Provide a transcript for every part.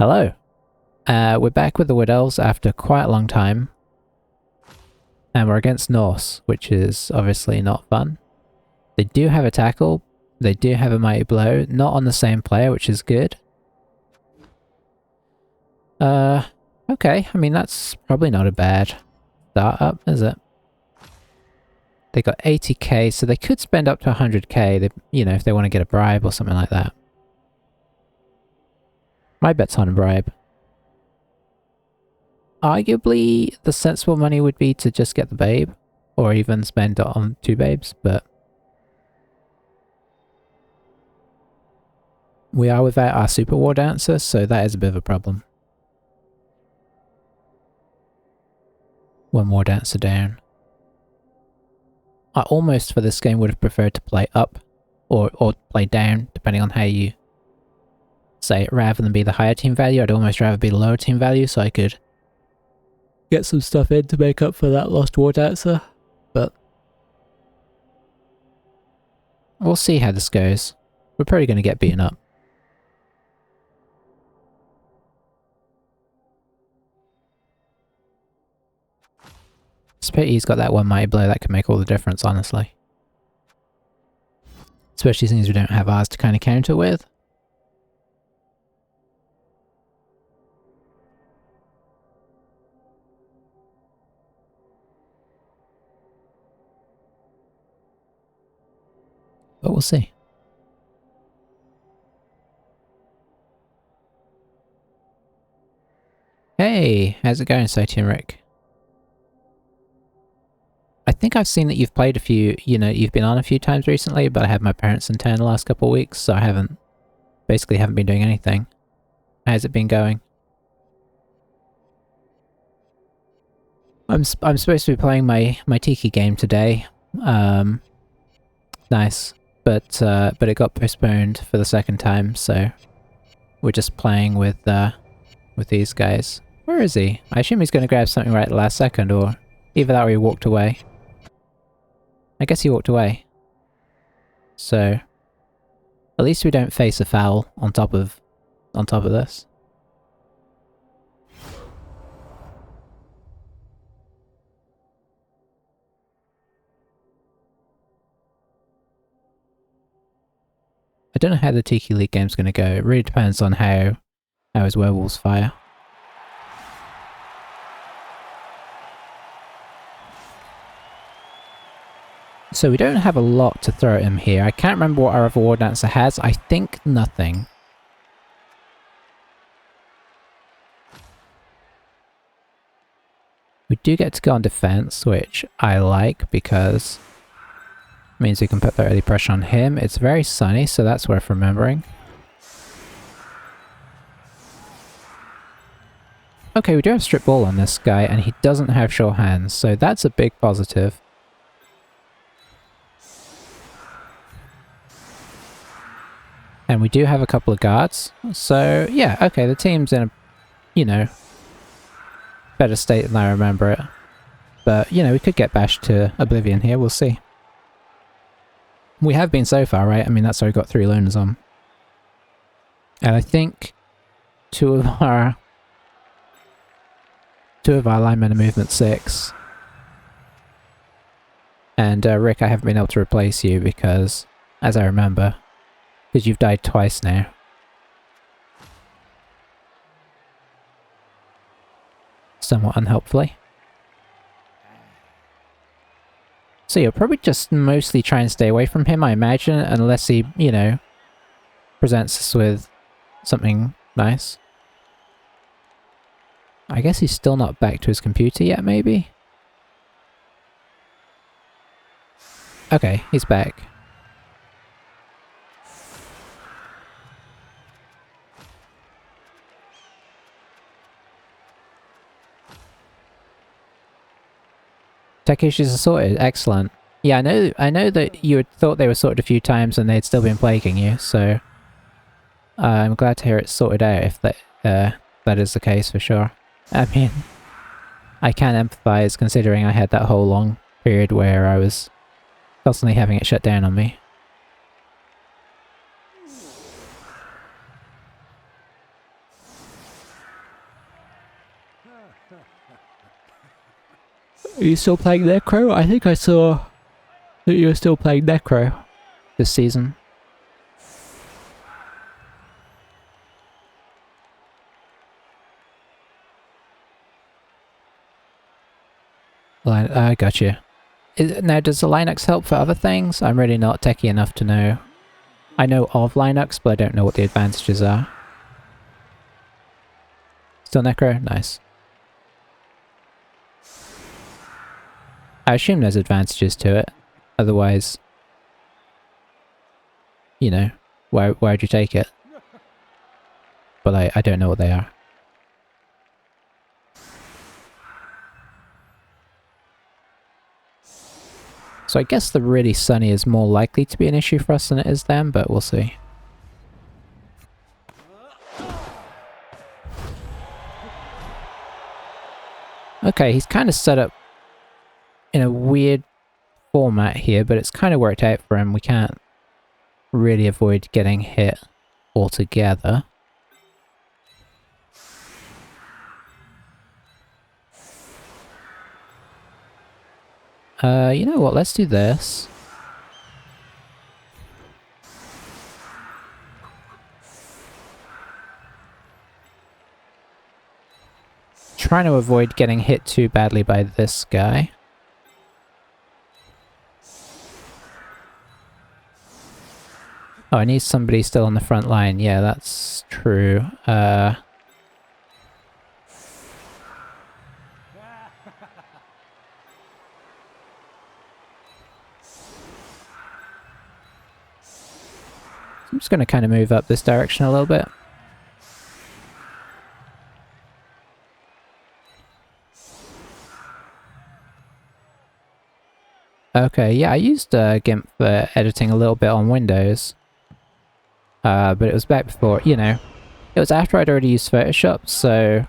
Hello. We're back with the Wood Elves after quite a long time. And we're against Norse, which is obviously not fun. They do have a tackle. They do have a mighty blow. Not on the same player, which is good. Okay. I mean, that's probably not a bad startup, is it? They got 80k, so they could spend up to 100k, if they want to get a bribe or something like that. My bet's on a bribe. Arguably, the sensible money would be to just get the babe, or even spend it on 2 babes, but we are without our super war dancer, so that is a bit of a problem. 1 more dancer down. I almost for this game would have preferred to play up, or play down, depending on how you say it, rather than be the higher team value. I'd almost rather be the lower team value so I could get some stuff in to make up for that lost war dancer, but we'll see how this goes. We're probably going to get beaten up. It's a pity he's got that 1 mighty blow. That could make all the difference, honestly. Especially since we don't have ours to kind of counter with. But we'll see. Hey, how's it going, Soty and Rick? I think I've seen that you've played a few, you've been on a few times recently, but I had my parents in town the last couple of weeks, so I basically haven't been doing anything. How's it been going? I'm supposed to be playing my Tiki game today. Nice. But it got postponed for the 2nd time, so we're just playing with these guys. Where is he? I assume he's going to grab something right at the last second, or either that or he walked away. I guess he walked away. So at least we don't face a foul on top of this. I don't know how the Tiki League game's going to go. It really depends on how his werewolves fire. So we don't have a lot to throw at him here. I can't remember what our other war dancer has. I think nothing. We do get to go on defense, which I like because it means we can put early pressure on him. It's very sunny, so that's worth remembering. Okay, we do have strip ball on this guy, and he doesn't have sure hands, so that's a big positive. And we do have a couple of guards, so yeah, okay, the team's in a, better state than I remember it. But, we could get bashed to oblivion here, we'll see. We have been so far, right? I mean, that's why we got 3 loners on. And I think 2 of our linemen are movement 6. And Rick, I haven't been able to replace you because, as I remember, because you've died twice now. Somewhat unhelpfully. So you'll probably just mostly try and stay away from him, I imagine, unless he, presents us with something nice. I guess he's still not back to his computer yet, maybe? Okay, he's back. Tech issues are sorted. Excellent. Yeah, I know that you had thought they were sorted a few times and they'd still been plaguing you, so I'm glad to hear it's sorted out if that is the case for sure. I mean, I can empathize considering I had that whole long period where I was constantly having it shut down on me. Are you still playing Necro? I think I saw that you were still playing Necro this season. I got you. Now, does the Linux help for other things? I'm really not techie enough to know. I know of Linux, but I don't know what the advantages are. Still Necro? Nice. I assume there's advantages to it. Otherwise, you know, why'd you take it? But I don't know what they are. So I guess the really sunny is more likely to be an issue for us than it is them, but we'll see. Okay, he's kind of set up in a weird format here, but it's kind of worked out for him. We can't really avoid getting hit altogether. You know what, let's do this. Trying to avoid getting hit too badly by this guy. Oh, I need somebody still on the front line. Yeah, that's true. I'm just going to kind of move up this direction a little bit. Okay, yeah, I used GIMP for editing a little bit on Windows. But it was back before, you know, it was after I'd already used Photoshop, so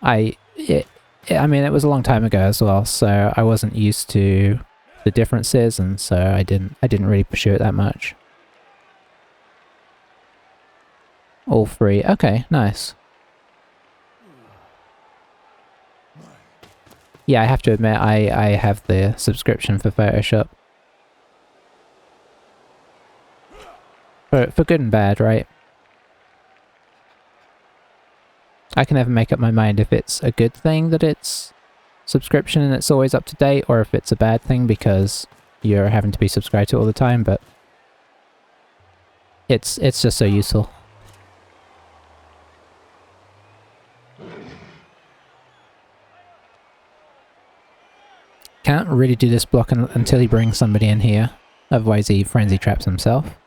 I mean, it was a long time ago as well, so I wasn't used to the differences, and so I didn't really pursue it that much. All free. Okay, nice. Yeah, I have to admit, I have the subscription for Photoshop. For good and bad, right? I can never make up my mind if it's a good thing that it's subscription and it's always up to date, or if it's a bad thing because you're having to be subscribed to it all the time, but it's just so useful. Can't really do this block until he brings somebody in here, otherwise he frenzy traps himself.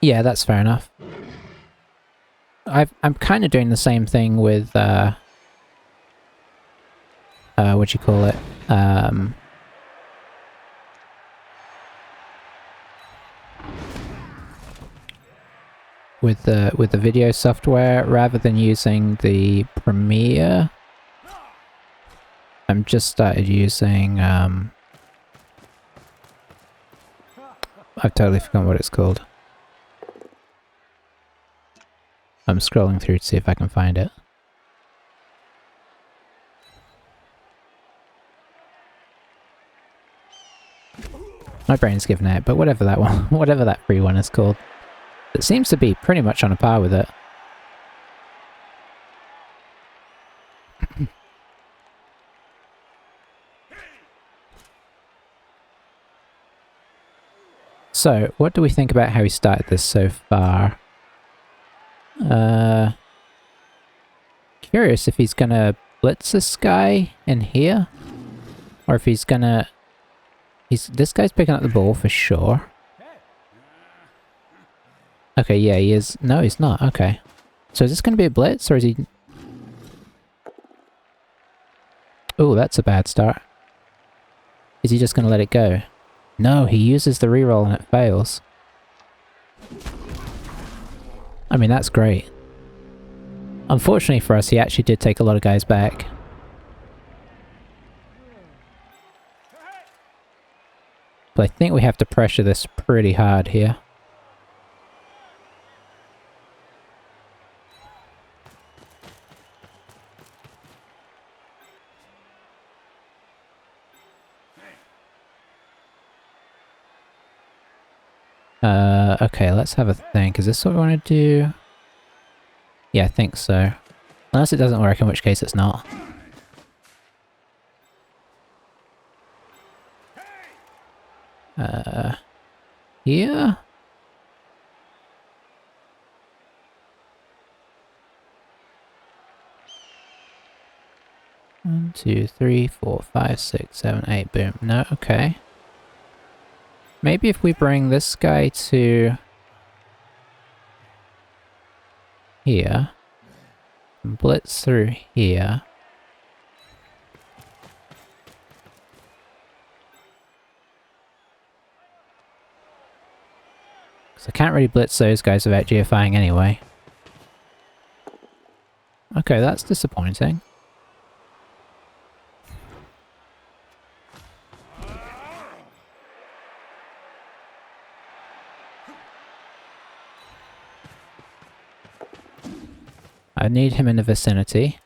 Yeah, that's fair enough. I'm kind of doing the same thing with what you call it? With the video software, rather than using the Premiere, I'm just started using I've totally forgotten what it's called. I'm scrolling through to see if I can find it. My brain's given out, but whatever that one, whatever that free one is called. It seems to be pretty much on a par with it. So, what do we think about how he started this so far? Curious if he's gonna blitz this guy in here? Or if he's gonna... This guy's picking up the ball for sure. Okay, yeah, he is. No, he's not. Okay. So is this going to be a blitz, or is he... Oh, that's a bad start. Is he just going to let it go? No, he uses the reroll and it fails. I mean, that's great. Unfortunately for us, he actually did take a lot of guys back. But I think we have to pressure this pretty hard here. Okay, let's have a think. Is this what we want to do? Yeah, I think so. Unless it doesn't work, in which case it's not. Here? 1, 2, 3, 4, 5, 6, 7, 8, boom. No, okay. Maybe if we bring this guy to here, and blitz through here. Because I can't really blitz those guys without GFIing anyway. Okay, that's disappointing. I need him in the vicinity.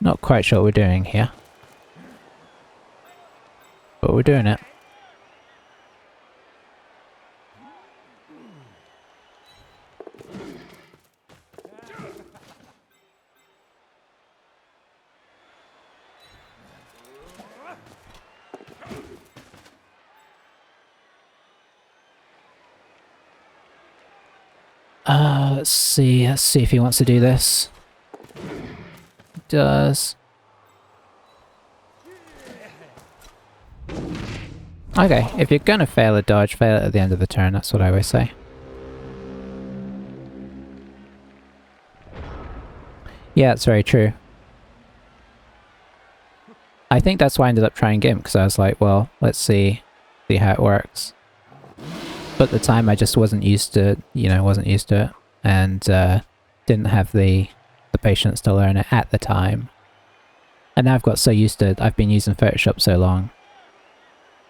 Not quite sure what we're doing here. But we're doing it. Let's see if he wants to do this. He does. Okay, if you're gonna fail a dodge, fail it at the end of the turn, that's what I always say. Yeah, that's very true. I think that's why I ended up trying Gimp, because I was like, well, let's see how it works. But at the time I just wasn't used to, wasn't used to it, and didn't have the patience to learn it at the time. And now I've got so used to it, I've been using Photoshop so long.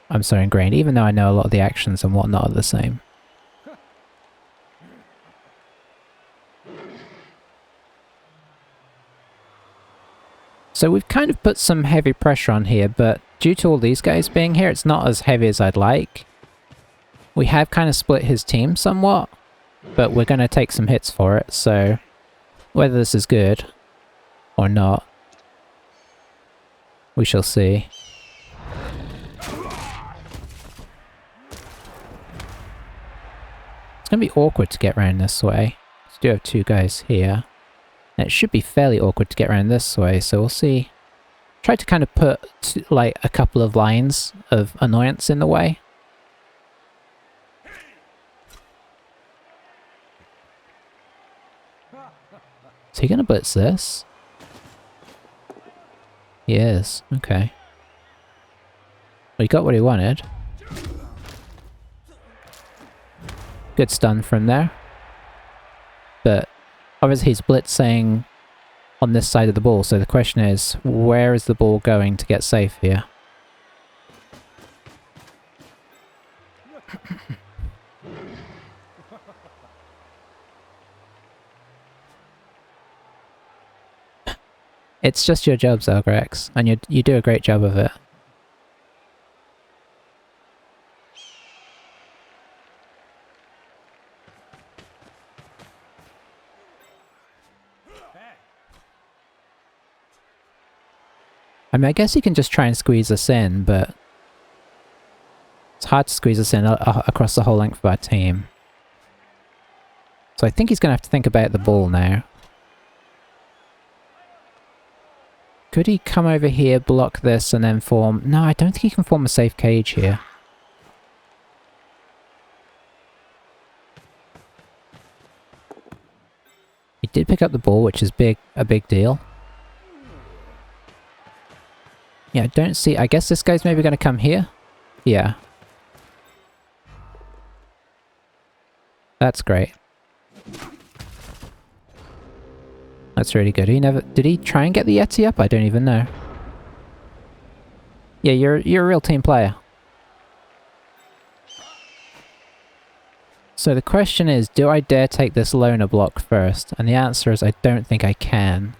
I'm so ingrained, even though I know a lot of the actions and whatnot are the same. So we've kind of put some heavy pressure on here, but due to all these guys being here, it's not as heavy as I'd like. We have kind of split his team somewhat, but we're going to take some hits for it, so whether this is good or not, we shall see. It's going to be awkward to get around this way. We do have two guys here. And it should be fairly awkward to get around this way, so we'll see. Try to kind of put, like, a couple of lines of annoyance in the way. Is he gonna blitz this? He is, okay. Well, he got what he wanted. Good stun from there. But obviously he's blitzing on this side of the ball, so the question is, where is the ball going to get safe here? It's just your job, Zelgrax, and you do a great job of it. I mean, I guess you can just try and squeeze us in, but it's hard to squeeze us in across the whole length of our team. So I think he's going to have to think about the ball now. Could he come over here, block this, and then form... No, I don't think he can form a safe cage here. He did pick up the ball, which is a big deal. Yeah, I don't see... I guess this guy's maybe going to come here? Yeah. That's great. That's really good. He never... Did he try and get the Yeti up? I don't even know. Yeah, you're a real team player. So the question is, do I dare take this loner block first? And the answer is I don't think I can.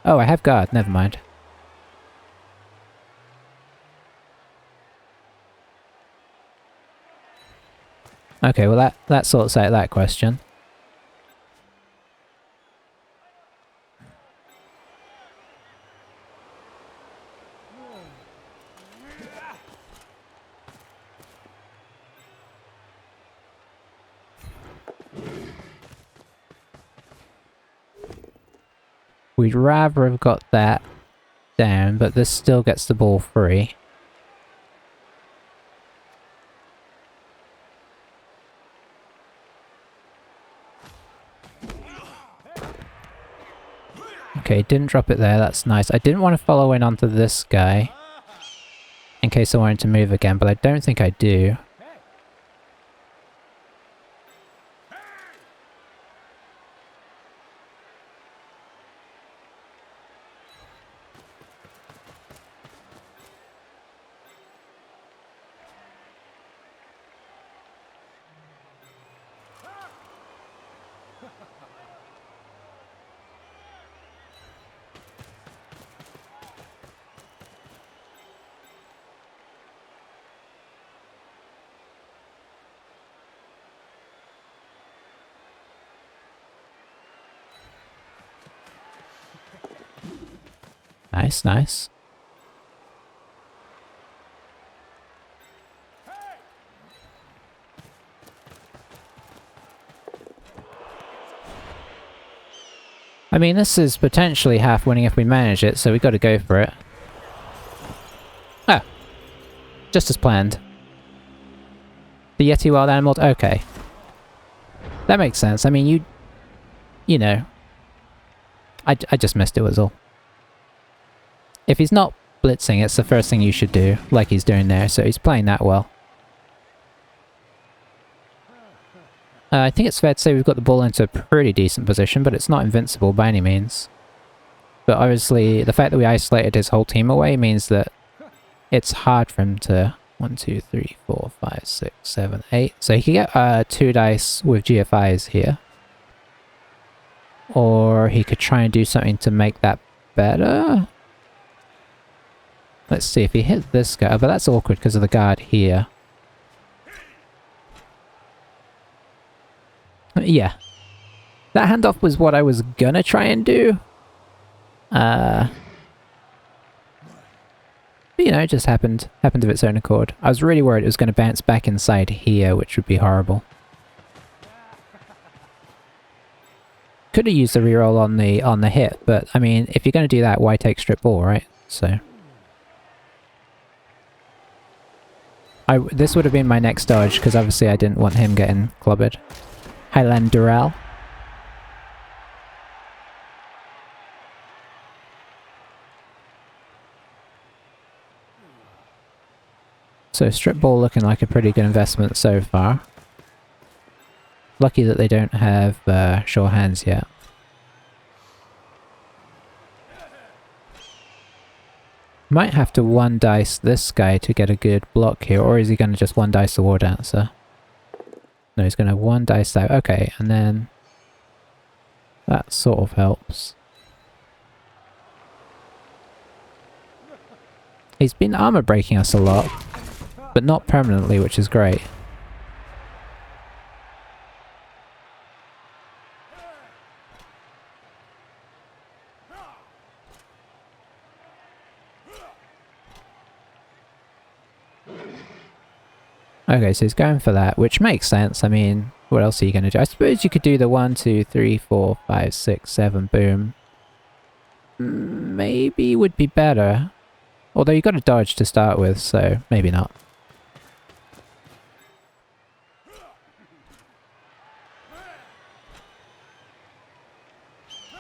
Oh, I have guard. Never mind. Okay, well that sorts out that question. We'd rather have got that down, but this still gets the ball free. Okay, didn't drop it there, that's nice. I didn't want to follow in onto this guy in case I wanted to move again, but I don't think I do. Nice, nice. I mean, this is potentially half winning if we manage it, so we got to go for it. Oh. Just as planned. The Yeti wild animal... Okay. That makes sense. I mean, you know. I just missed it was all. If he's not blitzing, it's the first thing you should do, like he's doing there, so he's playing that well. I think it's fair to say we've got the ball into a pretty decent position, but it's not invincible by any means. But obviously, the fact that we isolated his whole team away means that it's hard for him to... 1, 2, 3, 4, 5, 6, 7, 8. So he can get 2 dice with GFIs here. Or he could try and do something to make that better. Let's see if he hits this guy, but that's awkward because of the guard here. Yeah. That handoff was what I was gonna try and do. But, you know, it just happened of its own accord. I was really worried it was going to bounce back inside here, which would be horrible. Could have used the reroll on the hit, but I mean, if you're going to do that, why take strip ball, right? So this would have been my next dodge, because obviously I didn't want him getting clobbered. Highland Dural. So strip ball looking like a pretty good investment so far. Lucky that they don't have sure hands yet. Might have to one dice this guy to get a good block here, or is he going to just one dice the war dancer? No, he's going to one dice that. Okay, and then that sort of helps. He's been armor breaking us a lot, but not permanently, which is great. Okay, so he's going for that, which makes sense. I mean, what else are you going to do? I suppose you could do the 1, 2, 3, 4, 5, 6, 7, boom. Maybe would be better. Although you got to dodge to start with, so maybe not.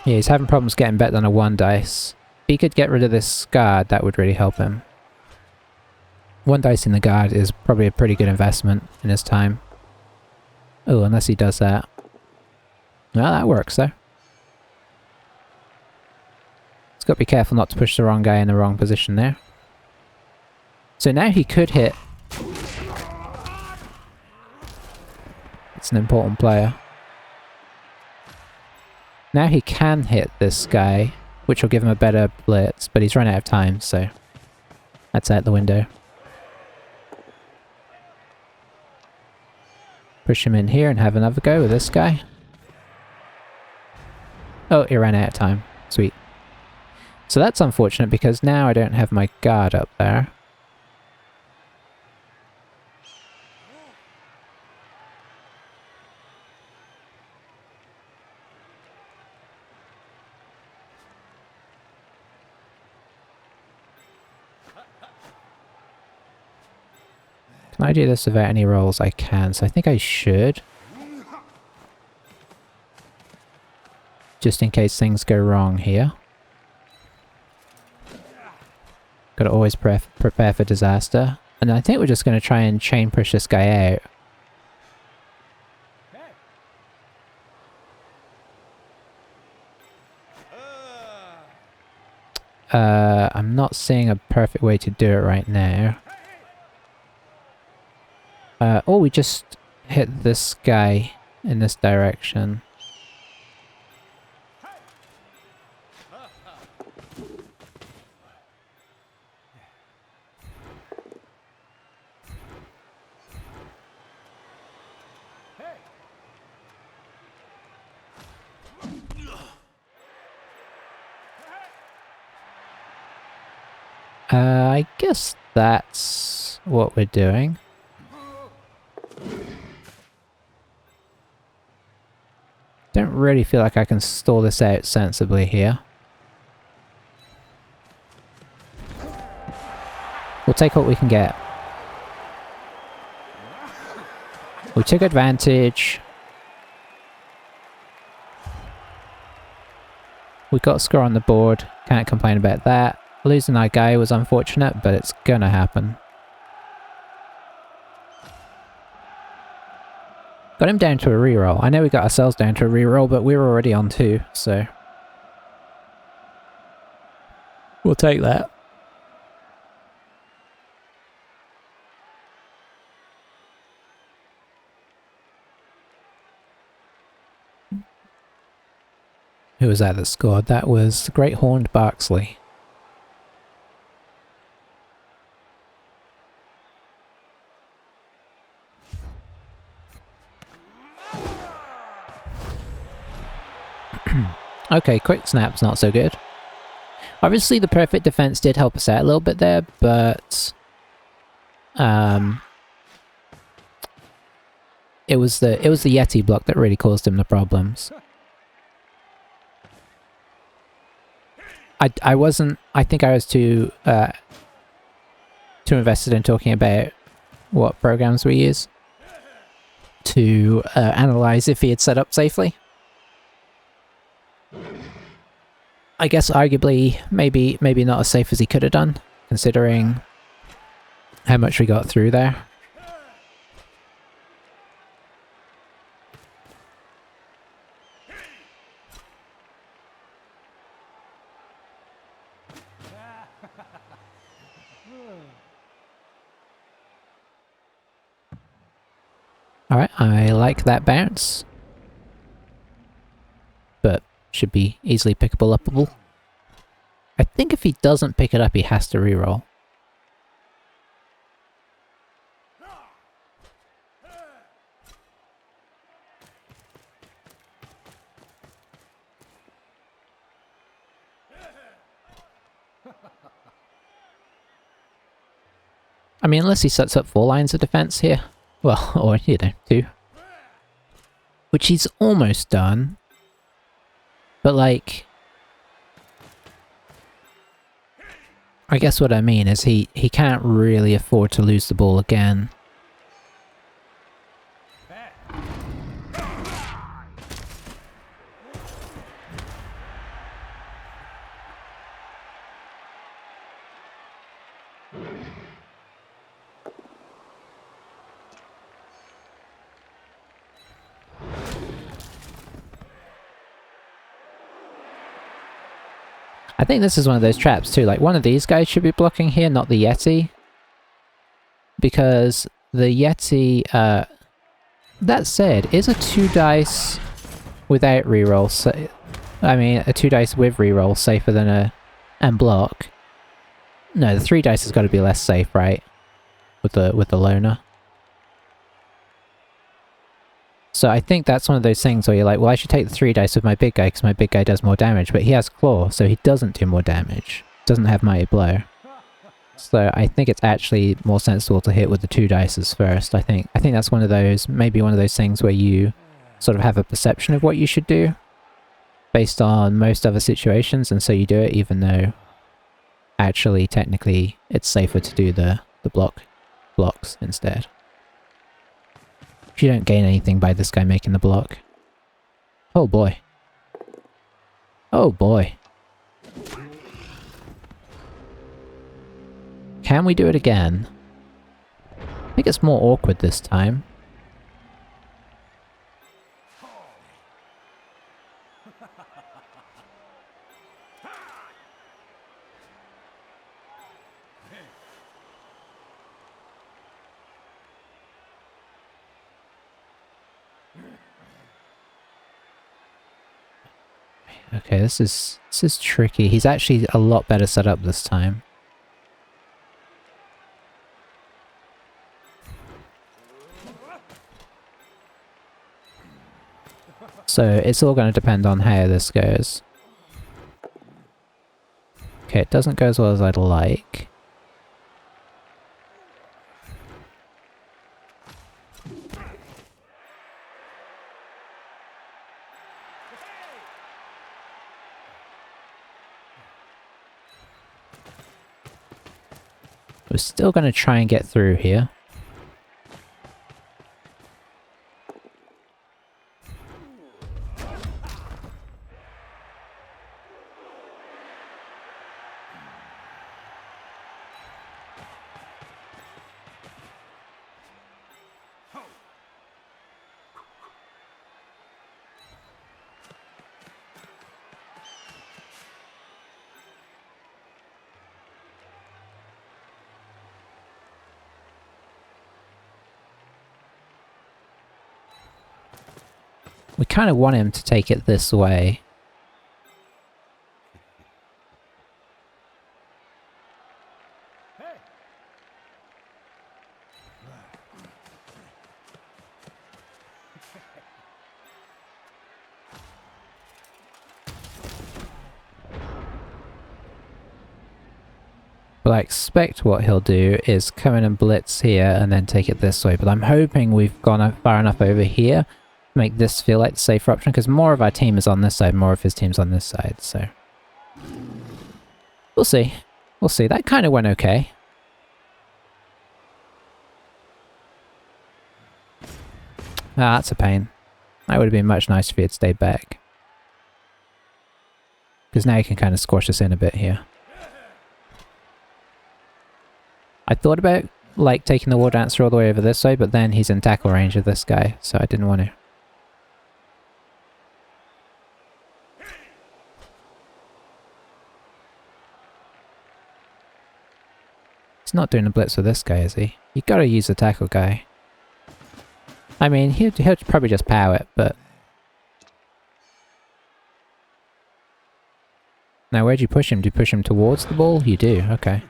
Yeah, he's having problems getting better than a 1 dice. If he could get rid of this guard, that would really help him. 1 dice in the guard is probably a pretty good investment in his time. Oh, unless he does that. Well, that works though. Just got to be careful not to push the wrong guy in the wrong position there. So now he could hit. It's an important player. Now he can hit this guy, which will give him a better blitz, but he's run out of time, so that's out the window. Push him in here and have another go with this guy. Oh, he ran out of time. Sweet. So that's unfortunate because now I don't have my guard up there. Can I do this without any rolls? I can, so I think I should. Just in case things go wrong here. Gotta always prepare for disaster. And I think we're just gonna try and chain push this guy out. I'm not seeing a perfect way to do it right now. Or we just hit this guy in this direction. I guess that's what we're doing. Don't really feel like I can stall this out sensibly here. We'll take what we can get. We took advantage. We got a score on the board. Can't complain about that. Losing our guy was unfortunate, but it's gonna happen. Got him down to a reroll. I know we got ourselves down to a reroll, but we were already on 2, so... we'll take that. Who was that scored? That was the Great Horned Barksley. Okay, quick snap's not so good. Obviously the perfect defense did help us out a little bit there, but... It was the Yeti block that really caused him the problems. I think I was too invested in talking about what programs we use to analyze if he had set up safely. I guess arguably maybe not as safe as he could have done, considering how much we got through there. Alright, I like that bounce. But should be easily pickable, upable. I think if he doesn't pick it up, he has to reroll. I mean, unless he sets up 4 lines of defense here. Well, or, you know, 2. Which he's almost done. But, like... I guess what I mean is he can't really afford to lose the ball again. I think this is one of those traps too, like one of these guys should be blocking here, not the Yeti. Because the Yeti, that said, is a 2 dice without reroll, I mean a 2 dice with reroll safer than a and block. No, the 3 dice has got to be less safe, right? With the loner. So I think that's one of those things where you're like, well, I should take the 3 dice with my big guy because my big guy does more damage, but he has claw, so he doesn't do more damage. Doesn't have mighty blow. So I think it's actually more sensible to hit with the 2 dices first. I think that's one of those, maybe one of those things where you sort of have a perception of what you should do based on most other situations, and so you do it even though actually technically it's safer to do the blocks instead. If you don't gain anything by this guy making the block. Oh boy. Oh boy. Can we do it again? I think it's more awkward this time. Okay, this is tricky. He's actually a lot better set up this time. So it's all going to depend on how this goes. Okay, it doesn't go as well as I'd like. We're still going to try and get through here. We kind of want him to take it this way. But I expect what he'll do is come in and blitz here and then take it this way. But I'm hoping we've gone far enough over here make this feel like the safer option, because more of our team is on this side, more of his team's on this side, so... We'll see. We'll see. That kind of went okay. Ah, that's a pain. That would have been much nicer if he had stayed back. Because now he can kind of squash us in a bit here. I thought about, like, taking the War Dancer all the way over this way, but then he's in tackle range of this guy, so I didn't want to. He's not doing a blitz with this guy, is he? You gotta use the tackle guy. I mean, he'll probably just pow it, but... Now, where'd you push him? Do you push him towards the ball? You do, okay.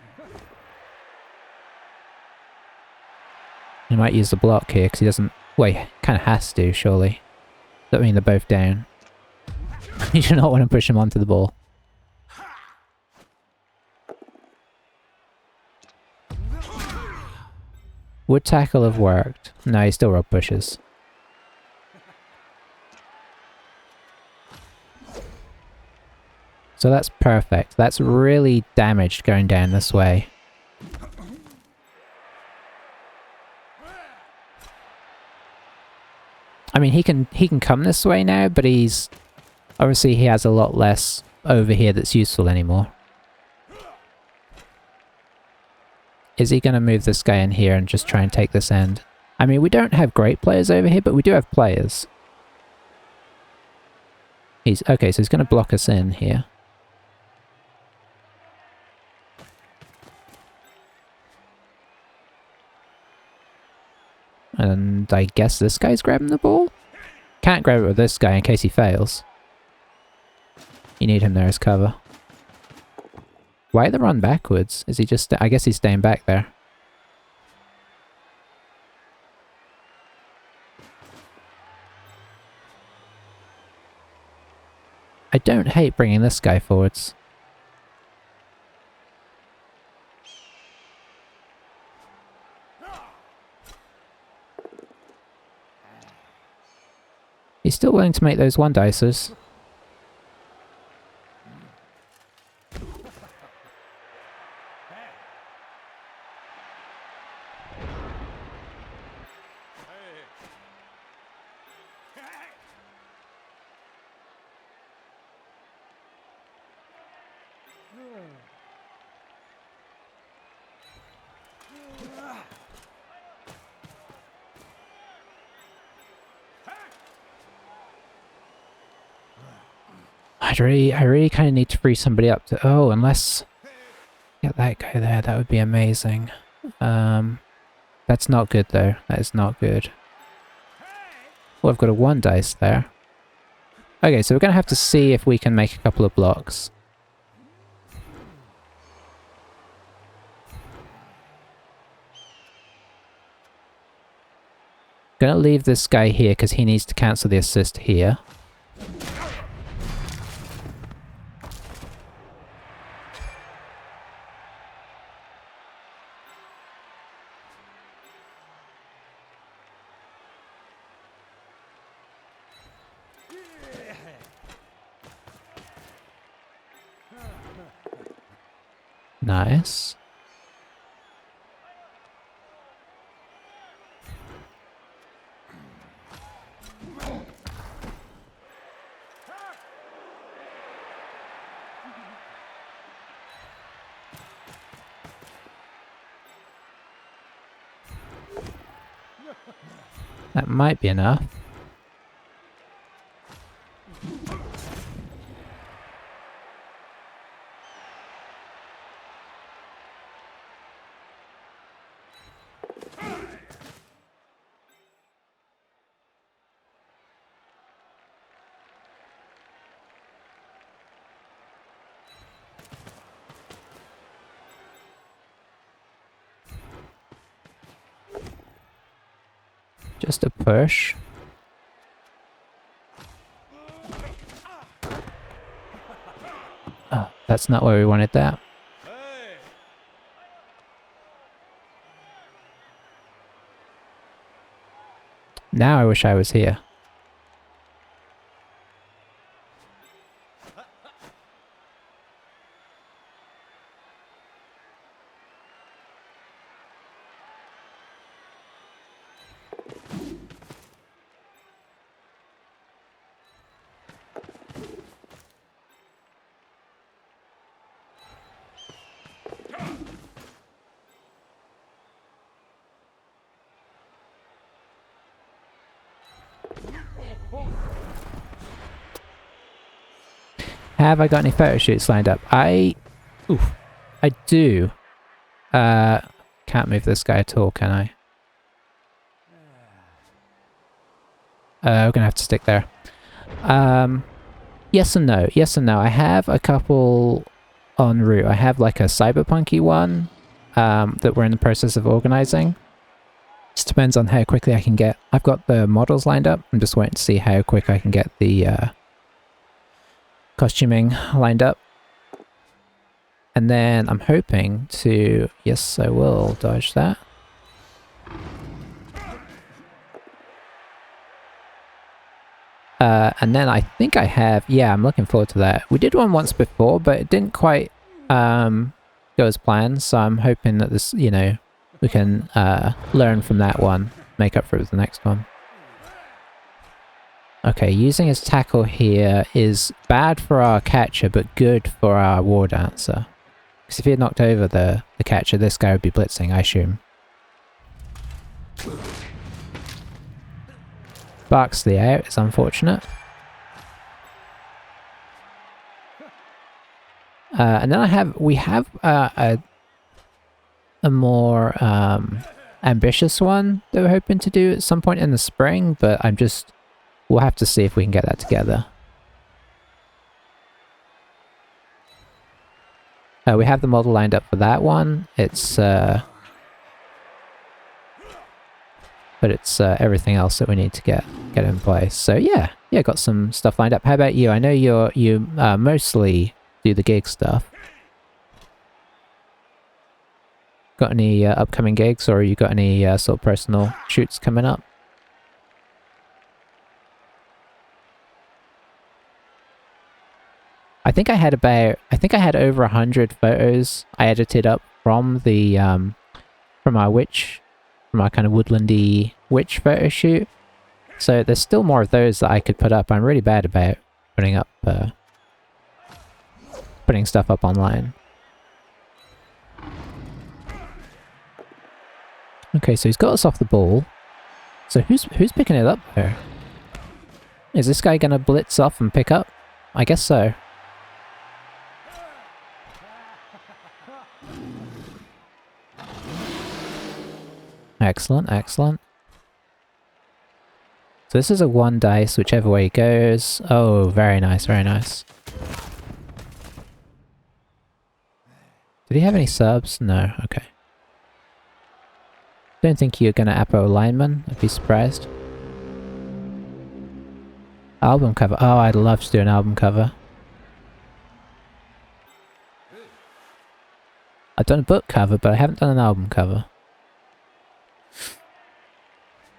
He might use the block here, because he doesn't... Well, he kind of has to, surely. Does that mean they're both down? You do not want to push him onto the ball. Would tackle have worked? No, he still rub pushes. So that's perfect. That's really damaged going down this way. I mean, he can come this way now, but he's... Obviously, he has a lot less over here that's useful anymore. Is he going to move this guy in here and just try and take this end? I mean, we don't have great players over here, but we do have players. Okay, so he's going to block us in here. And I guess this guy's grabbing the ball? Can't grab it with this guy in case he fails. You need him there as cover. Why the run backwards? Is he just... I guess he's staying back there. I don't hate bringing this guy forwards. He's still willing to make those one-dicers. I really kind of need to free somebody up to... Oh, unless... Get that guy there, that would be amazing. That's not good though. That is not good. Well, I've got a 1 dice there. Okay, so we're going to have to see if we can make a couple of blocks. Gonna leave this guy here because he needs to cancel the assist here. Nice. That might be enough. Just a push. Oh, that's not where we wanted that. Now I wish I was here. Have I got any photo shoots lined up? I do. Can't move this guy at all, can I? We're gonna have to stick there. Yes and no. Yes and no. I have a couple en route. I have like a cyberpunky one that we're in the process of organizing. Just depends on how quickly I can get. I've got the models lined up. I'm just waiting to see how quick I can get the costuming lined up. And then I'm hoping to... Yes, I will dodge that. And then I think I have... Yeah, I'm looking forward to that. We did one once before, but it didn't quite go as planned. So I'm hoping that this, you know, we can learn from that one, make up for it with the next one. Okay, using his tackle here is bad for our catcher, but good for our war dancer. Because if he had knocked over the catcher, this guy would be blitzing, I assume. Barks the out is unfortunate. And then we have a more ambitious one that we're hoping to do at some point in the spring, but we'll have to see if we can get that together. We have the model lined up for that one. It's but it's everything else that we need to get in place. So yeah, got some stuff lined up. How about you? I know you mostly do the gig stuff. Got any upcoming gigs, or you got any sort of personal shoots coming up? I think I had over 100 photos I edited up from the from our kind of woodlandy witch photo shoot. So there's still more of those that I could put up. I'm really bad about putting stuff up online. Okay, so he's got us off the ball. So who's picking it up there? Is this guy gonna blitz off and pick up? I guess so. Excellent, excellent. So this is a 1 dice, whichever way it goes. Oh, very nice, very nice. Did he have any subs? No, okay. Don't think you're gonna Apo lineman, I'd be surprised. Album cover. Oh, I'd love to do an album cover. I've done a book cover, but I haven't done an album cover.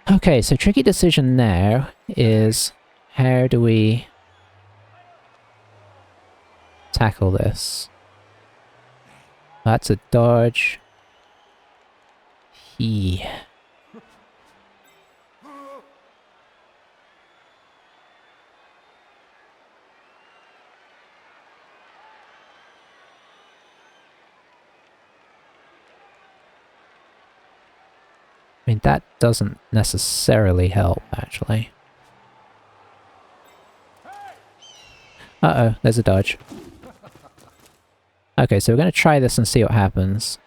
Okay, so tricky decision now is how do we tackle this? That's a dodge. Yeah. I mean, that doesn't necessarily help, actually. Uh-oh, there's a dodge. Okay, so we're going to try this and see what happens.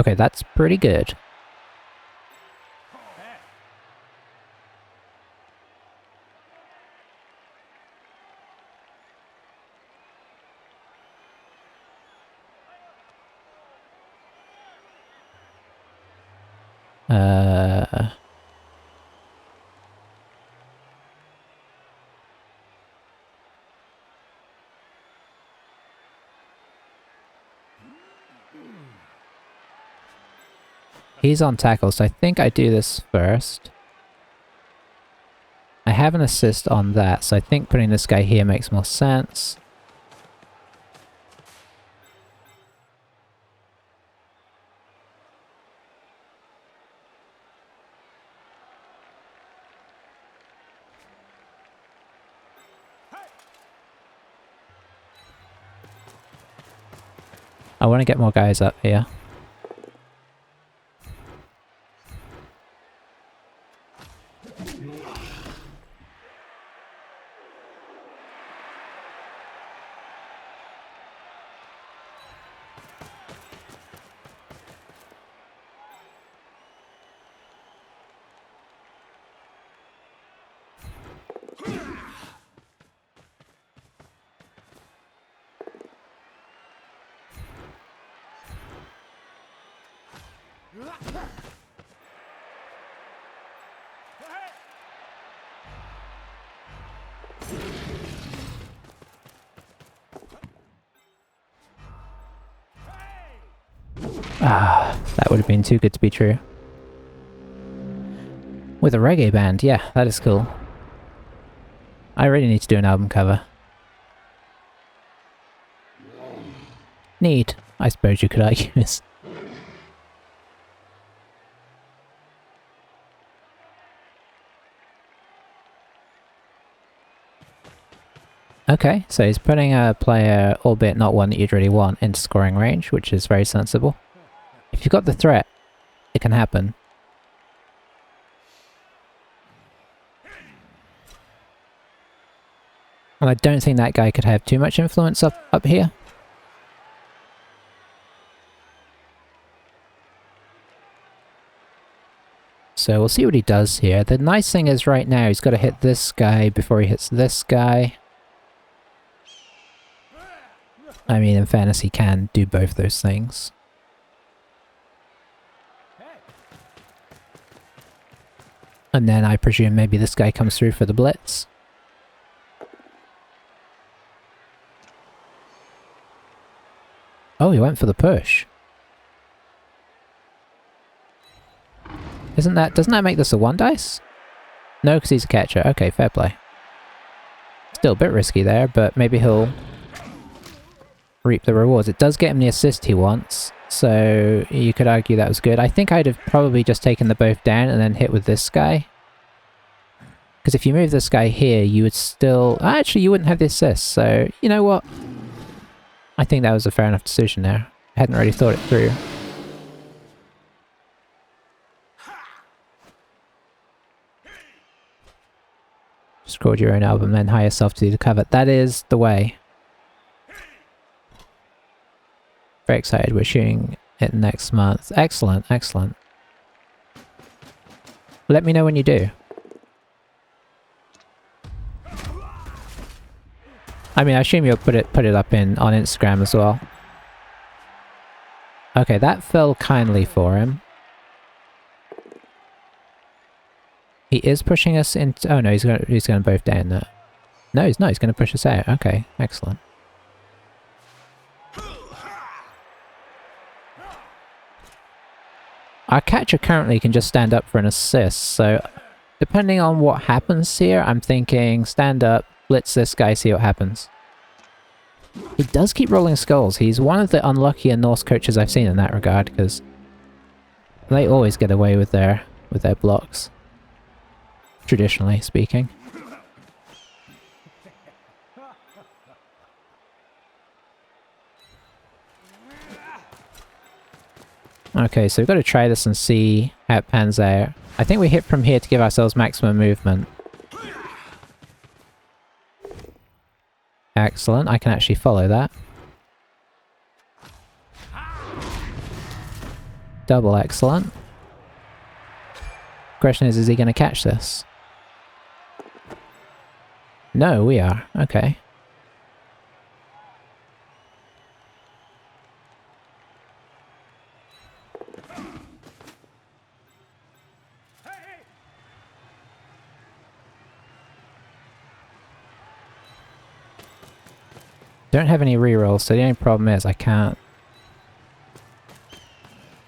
Okay, that's pretty good. He's on tackle, so I think I do this first. I have an assist on that, so I think putting this guy here makes more sense. I want to get more guys up here. Ah, that would have been too good to be true. With a reggae band, yeah, that is cool. I really need to do an album cover. Neat, I suppose you could argue this. Okay, so he's putting a player, albeit not one that you'd really want, into scoring range, which is very sensible. If you've got the threat, it can happen. And I don't think that guy could have too much influence up here. So we'll see what he does here. The nice thing is right now he's got to hit this guy before he hits this guy. I mean, in fairness, he can do both those things. And then I presume maybe this guy comes through for the blitz. Oh, he went for the push. Doesn't that make this a 1 dice? No, because he's a catcher. Okay, fair play. Still a bit risky there, but maybe he'll reap the rewards. It does get him the assist he wants, so you could argue that was good. I think I'd have probably just taken the both down and then hit with this guy. Because if you move this guy here, you would still... Actually, you wouldn't have the assist, so you know what? I think that was a fair enough decision there. I hadn't really thought it through. Just record your own album, then hire yourself to do the cover. That is the way. Very excited. We're shooting it next month. Excellent, excellent. Let me know when you do. I mean, I assume you'll put it up on Instagram as well. Okay, that fell kindly for him. He is pushing us into... Oh no, he's going to both down that. No, he's not. He's going to push us out. Okay, excellent. Our catcher currently can just stand up for an assist, so depending on what happens here, I'm thinking stand up, blitz this guy, see what happens. He does keep rolling skulls. He's one of the unluckier Norse coaches I've seen in that regard, because they always get away with their blocks. Traditionally speaking. Okay, so we've got to try this and see how it pans out. I think we hit from here to give ourselves maximum movement. Excellent, I can actually follow that. Double excellent. Question is he going to catch this? No, we are. Okay. Don't have any rerolls, so the only problem is I can't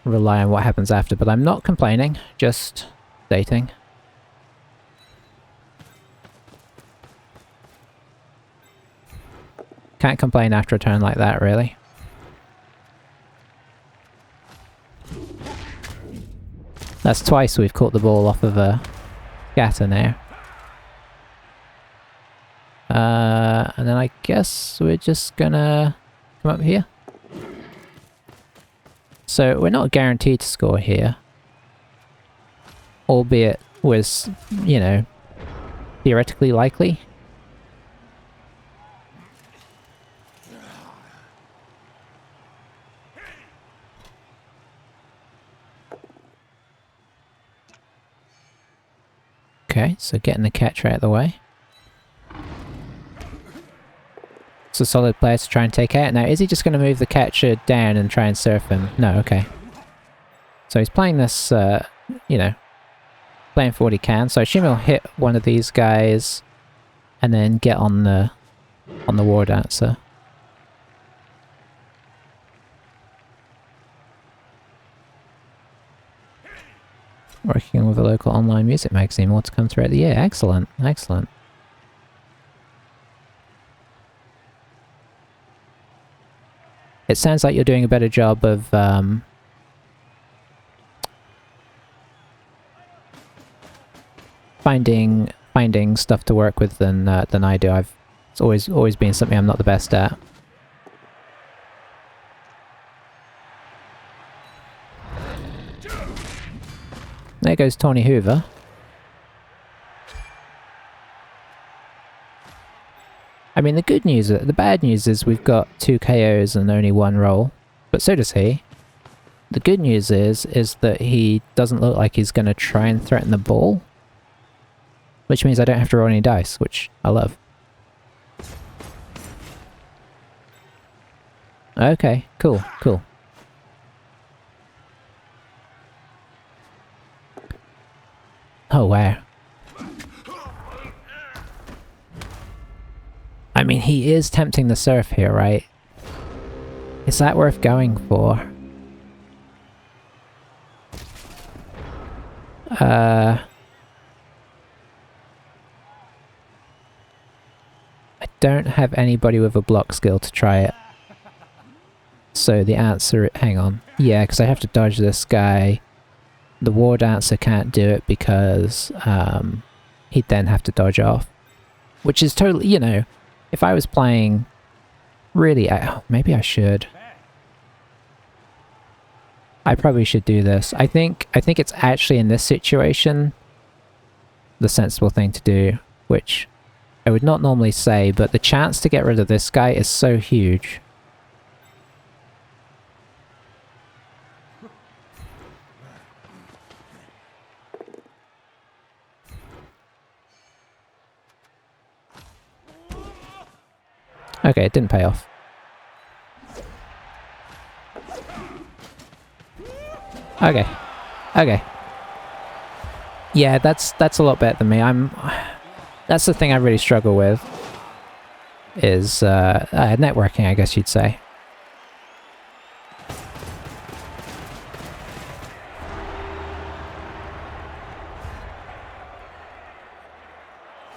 rely on what happens after, but I'm not complaining, just stating. Can't complain after a turn like that, really. That's twice we've caught the ball off of a scatter now. And then I guess we're just gonna come up here. So we're not guaranteed to score here. Albeit was, you know, theoretically likely. Okay, so getting the catcher out of the way. It's a solid player to try and take out. Now, is he just going to move the catcher down and try and surf him? No, okay. So he's playing this, you know, playing for what he can. So I assume he'll hit one of these guys and then get on the war dancer. Working with a local online music magazine, more to come throughout the year. Excellent, excellent. It sounds like you're doing a better job of finding stuff to work with than I do. It's always been something I'm not the best at. There goes Tony Hoover. I mean, the bad news is we've got 2 KOs and only 1 roll, but so does he. The good news is that he doesn't look like he's going to try and threaten the ball, which means I don't have to roll any dice, which I love. Okay, cool, cool. Oh, wow. I mean, he is tempting the surf here, right? Is that worth going for? I don't have anybody with a block skill to try it. So the answer... hang on. Yeah, because I have to dodge this guy. The war dancer can't do it because he'd then have to dodge off. Which is totally, you know, if I was playing really... oh, maybe I should. I probably should do this. I think it's actually in this situation the sensible thing to do, which I would not normally say, but the chance to get rid of this guy is so huge. Okay, it didn't pay off. Okay. Okay. Yeah, that's a lot better than me. That's the thing I really struggle with. Is networking, I guess you'd say.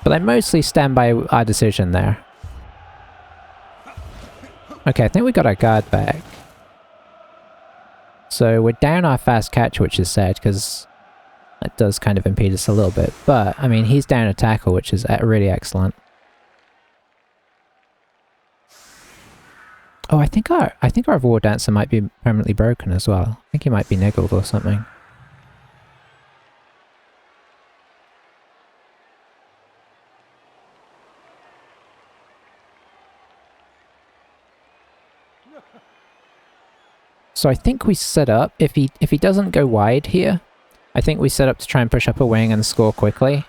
But I mostly stand by our decision there. Okay, I think we got our guard back. So we're down our fast catch, which is sad, because that does kind of impede us a little bit. But, I mean, he's down a tackle, which is really excellent. Oh, I think our war dancer might be permanently broken as well. I think he might be niggled or something. So I think we set up, if he doesn't go wide here, I think we set up to try and push up a wing and score quickly.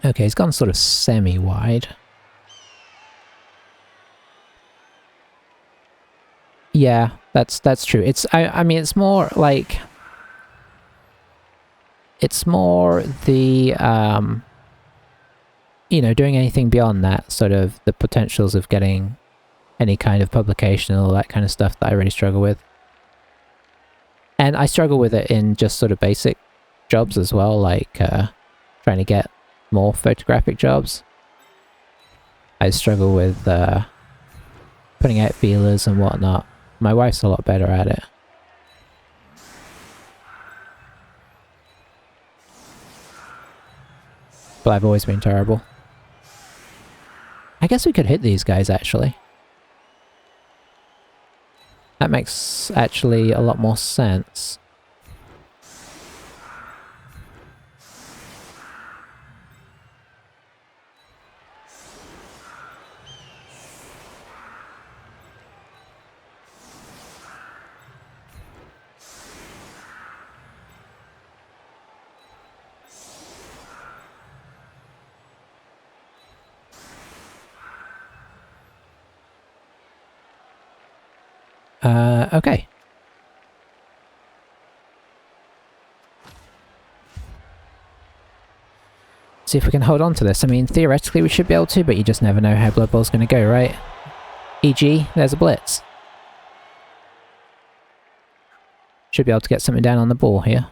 Okay, he's gone sort of semi-wide. Yeah, that's true. I mean, it's more like... it's more the, you know, doing anything beyond that, sort of the potentials of getting any kind of publication and all that kind of stuff that I really struggle with. And I struggle with it in just sort of basic jobs as well, like trying to get more photographic jobs. I struggle with putting out feelers and whatnot. My wife's a lot better at it. But I've always been terrible. I guess we could hit these guys, actually. That makes actually a lot more sense. Okay. See if we can hold on to this. I mean, theoretically we should be able to, but you just never know how Blood Bowl's going to go, right? E.g., there's a blitz. Should be able to get something down on the ball here.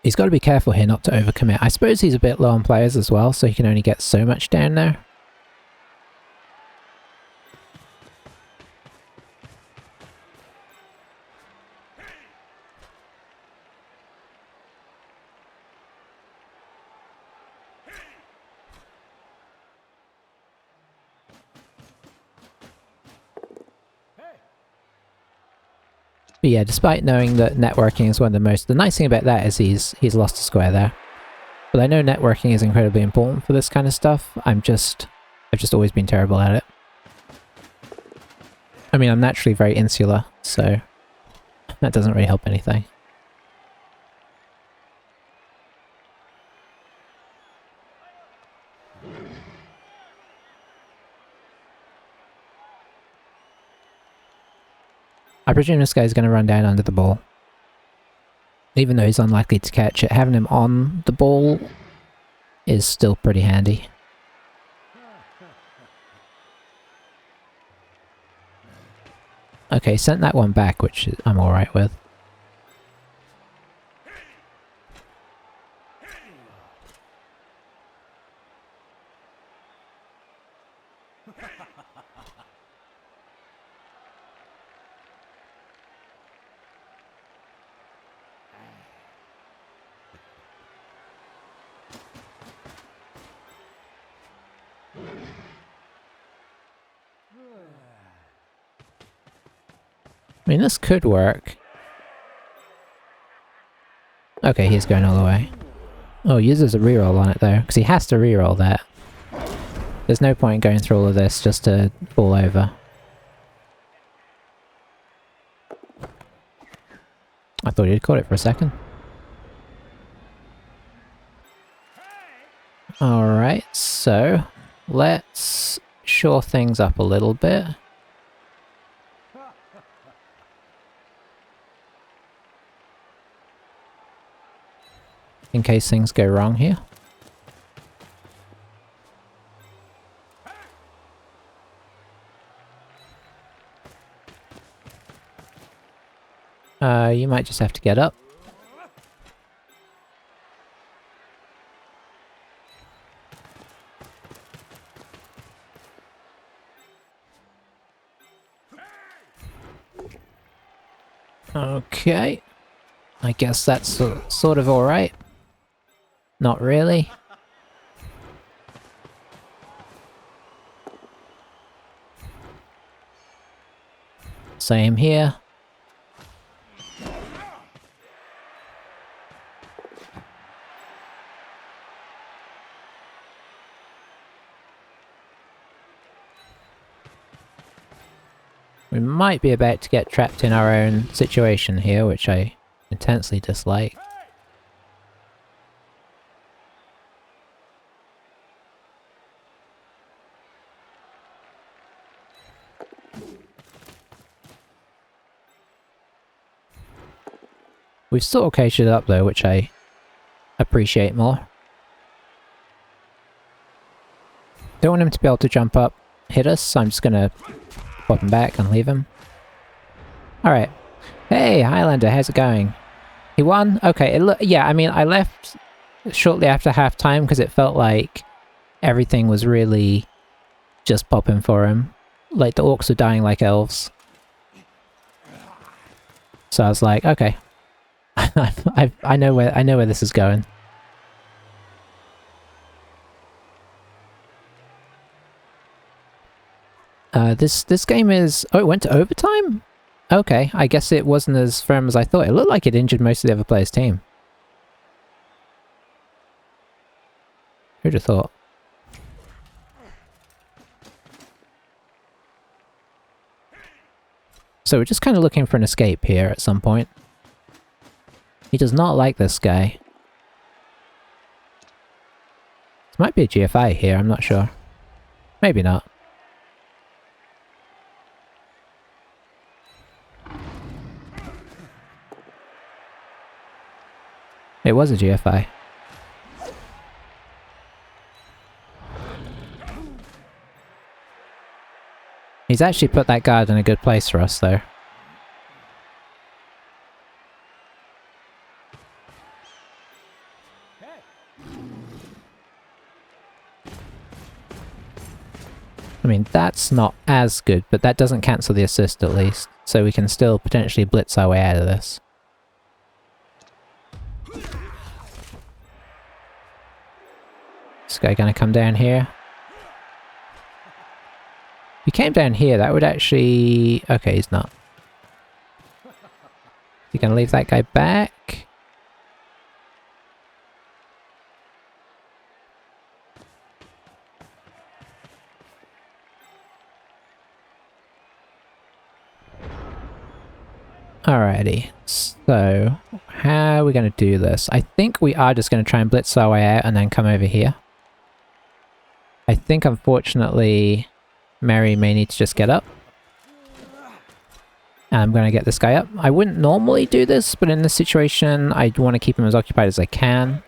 He's got to be careful here not to overcommit. I suppose he's a bit low on players as well, so he can only get so much down there. But yeah, despite knowing that networking is one of the most... The nice thing about that is he's lost a square there. But I know networking is incredibly important for this kind of stuff. I've just always been terrible at it. I mean, I'm naturally very insular, so that doesn't really help anything. I presume this guy's going to run down under the ball. Even though he's unlikely to catch it, having him on the ball is still pretty handy. Okay, sent that one back, which I'm alright with. I mean, this could work. Okay, he's going all the way. Oh, uses a reroll on it though, because he has to reroll that. There's no point in going through all of this just to fall over. I thought he'd caught it for a second. Alright, so let's shore things up a little bit. In case things go wrong here. You might just have to get up. Okay. I guess that's sort of alright. Not really. Same here. We might be about to get trapped in our own situation here, which I intensely dislike. We've sort of caged it up though, which I appreciate more. Don't want him to be able to jump up, hit us, so I'm just gonna pop him back and leave him. Alright. Hey, Highlander, how's it going? He won? Okay, yeah, I mean, I left shortly after half-time because it felt like everything was really just popping for him. Like, the orcs were dying like elves. So I was like, okay. I know where this is going. This game is... Oh, it went to overtime? Okay, I guess it wasn't as firm as I thought. It looked like it injured most of the other player's team. Who'd have thought? So we're just kind of looking for an escape here at some point. He does not like this guy. This might be a GFI here, I'm not sure. Maybe not. It was a GFI. He's actually put that guard in a good place for us, though. I mean, that's not as good, but that doesn't cancel the assist at least. So we can still potentially blitz our way out of this. This guy gonna come down here? If he came down here, that would actually... Okay, he's not. You gonna leave that guy back? Alrighty, so how are we going to do this? I think we are just going to try and blitz our way out and then come over here. I think, unfortunately, Mary may need to just get up. And I'm going to get this guy up. I wouldn't normally do this, but in this situation, I want to keep him as occupied as I can.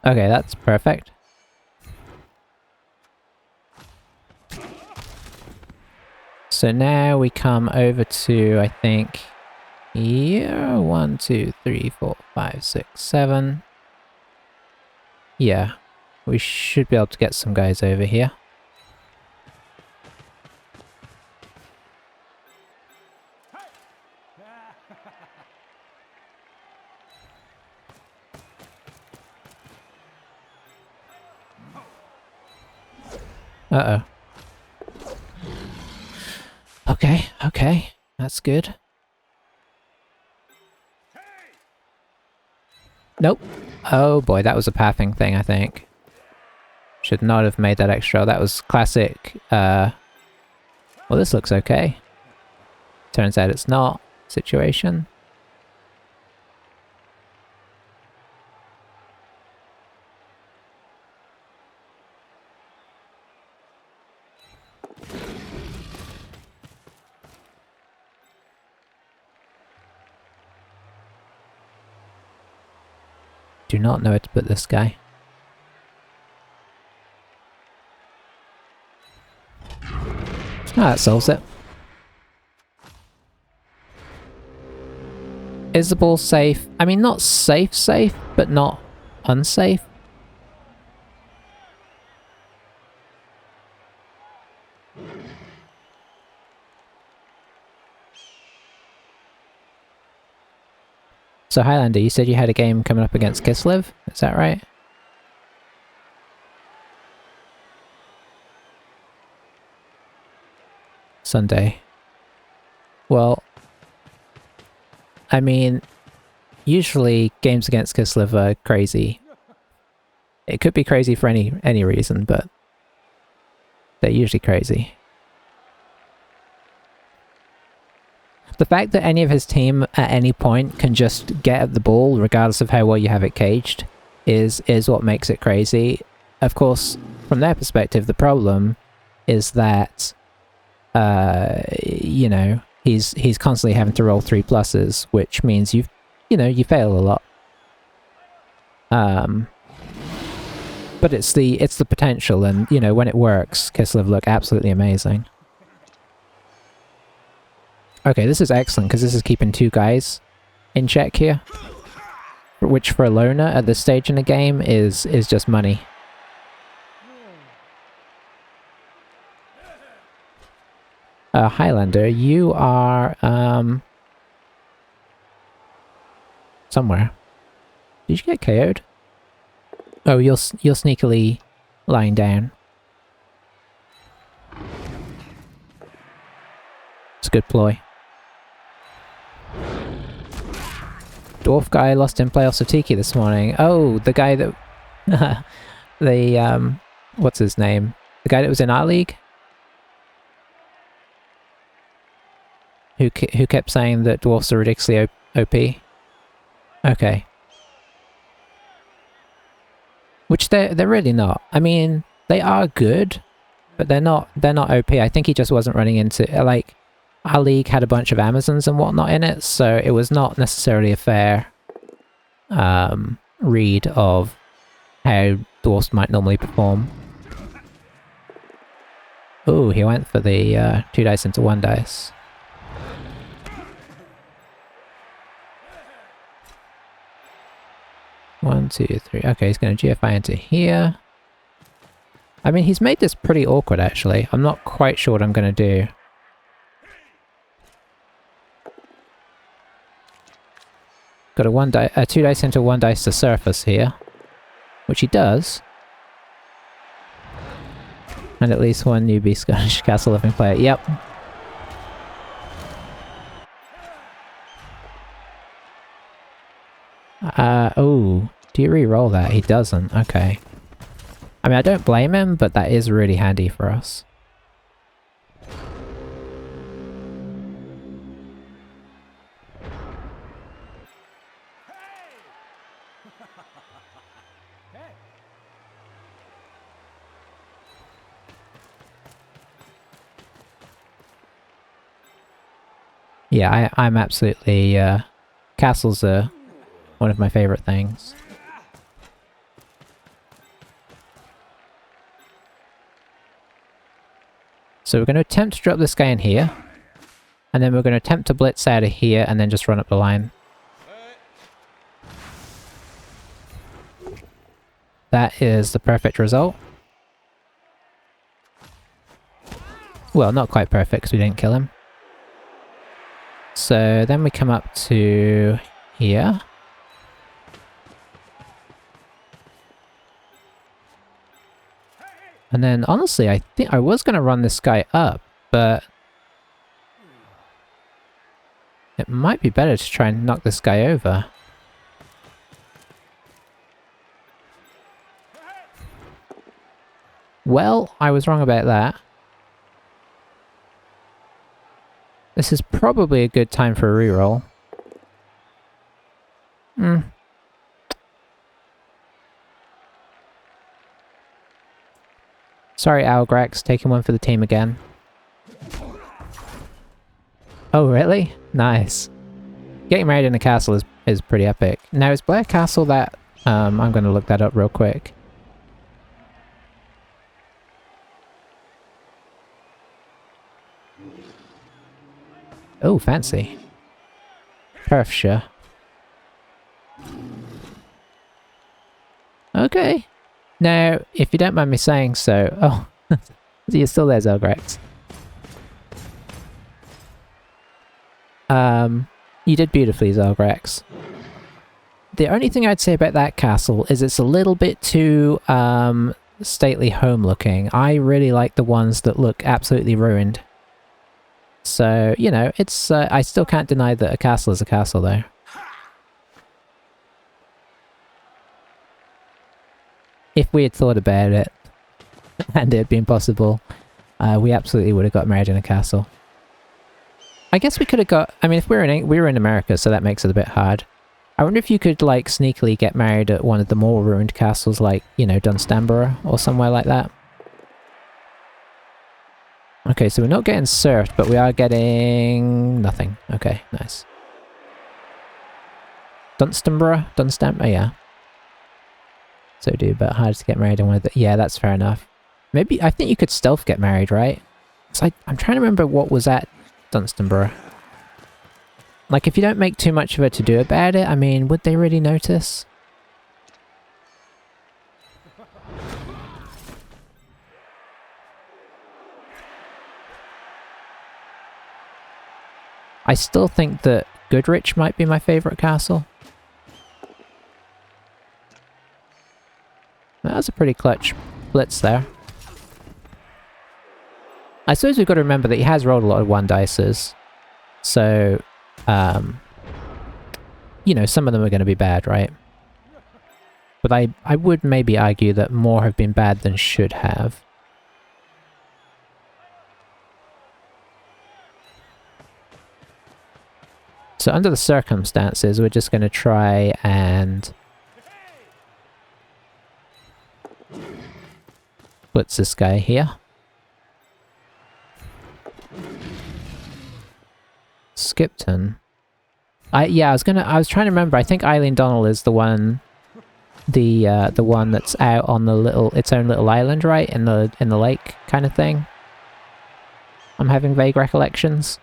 Okay, that's perfect. So now we come over to, I think, here, 1, 2, 3, 4, 5, 6, 7. Yeah, we should be able to get some guys over here. Uh-oh. Okay, okay, that's good. Nope. Oh boy, that was a pathing thing, I think. Should not have made that extra. That was classic, well, this looks okay. Turns out it's not. Situation. Do not know where to put this guy. Oh, that solves it. Is the ball safe? I mean, not safe, but not unsafe. So Highlander, you said you had a game coming up against Kislev, is that right? Sunday. Well, I mean, usually games against Kislev are crazy. It could be crazy for any reason, but they're usually crazy. The fact that any of his team at any point can just get at the ball, regardless of how well you have it caged, is what makes it crazy. Of course, from their perspective, the problem is that, you know, he's constantly having to roll 3+, which means you fail a lot. But it's the potential, and you know, when it works, Kislev look absolutely amazing. Okay, this is excellent, because this is keeping 2 guys in check here. Which for a loner at this stage in the game is just money. Highlander, you are, somewhere. Did you get KO'd? Oh, you're sneakily lying down. It's a good ploy. Dwarf guy lost in playoffs of Tiki this morning. Oh, the guy that... what's his name? The guy that was in our league? Who kept saying that dwarfs are ridiculously OP? Okay. Which they're really not. I mean, they are good, but they're not OP. I think he just wasn't running into... like, our league had a bunch of Amazons and whatnot in it, so it was not necessarily a fair read of how dwarfs might normally perform. Oh, he went for the 2 dice into 1 dice. One, two, three. Okay, he's going to GFI into here. I mean, he's made this pretty awkward, actually. I'm not quite sure what I'm going to do. Got a 2 dice into 1 dice to surface here, which he does. And at least one newbie Scottish castle living player. Yep. Oh. Do you re-roll that? He doesn't. Okay. I mean, I don't blame him, but that is really handy for us. Yeah, I'm absolutely... castles are one of my favourite things. So we're going to attempt to drop this guy in here. And then we're going to attempt to blitz out of here and then just run up the line. That is the perfect result. Well, not quite perfect because we didn't kill him. So then we come up to here. And then honestly, I think I was going to run this guy up, but it might be better to try and knock this guy over. Well, I was wrong about that. This is probably a good time for a reroll. Sorry, Algrax, taking one for the team again. Oh, really? Nice. Getting married in a castle is pretty epic. Now, is Blair Castle that... I'm going to look that up real quick. Oh, fancy. Perthshire. Okay. Now, if you don't mind me saying so... Oh, you're still there, Zelgrax. You did beautifully, Zelgrax. The only thing I'd say about that castle is it's a little bit too, stately home looking. I really like the ones that look absolutely ruined. So, you know, it's, I still can't deny that a castle is a castle, though. If we had thought about it, and it had been possible, we absolutely would have got married in a castle. I guess we could have got... I mean, if we were in America, so that makes it a bit hard. I wonder if you could, like, sneakily get married at one of the more ruined castles, like, you know, Dunstamborough, or somewhere like that. Okay, so we're not getting serfed, but we are getting... nothing. Okay, nice. Dunstamborough? Oh, yeah. So do, but hard to get married in one of the... Yeah, that's fair enough. Maybe... I think you could stealth get married, right? So I'm trying to remember what was at Dunstamborough. Like, if you don't make too much of a to-do about it, I mean, would they really notice? I still think that Goodrich might be my favourite castle. That was a pretty clutch blitz there. I suppose we've got to remember that he has rolled a lot of 1-dices. So, you know, some of them are going to be bad, right? But I would maybe argue that more have been bad than should have. So under the circumstances, we're just going to try and blitz this guy here. Skipton. Yeah, I was trying to remember. I think Eileen Donnell is the one, the one that's out on the its own little island, right, in the lake kind of thing. I'm having vague recollections.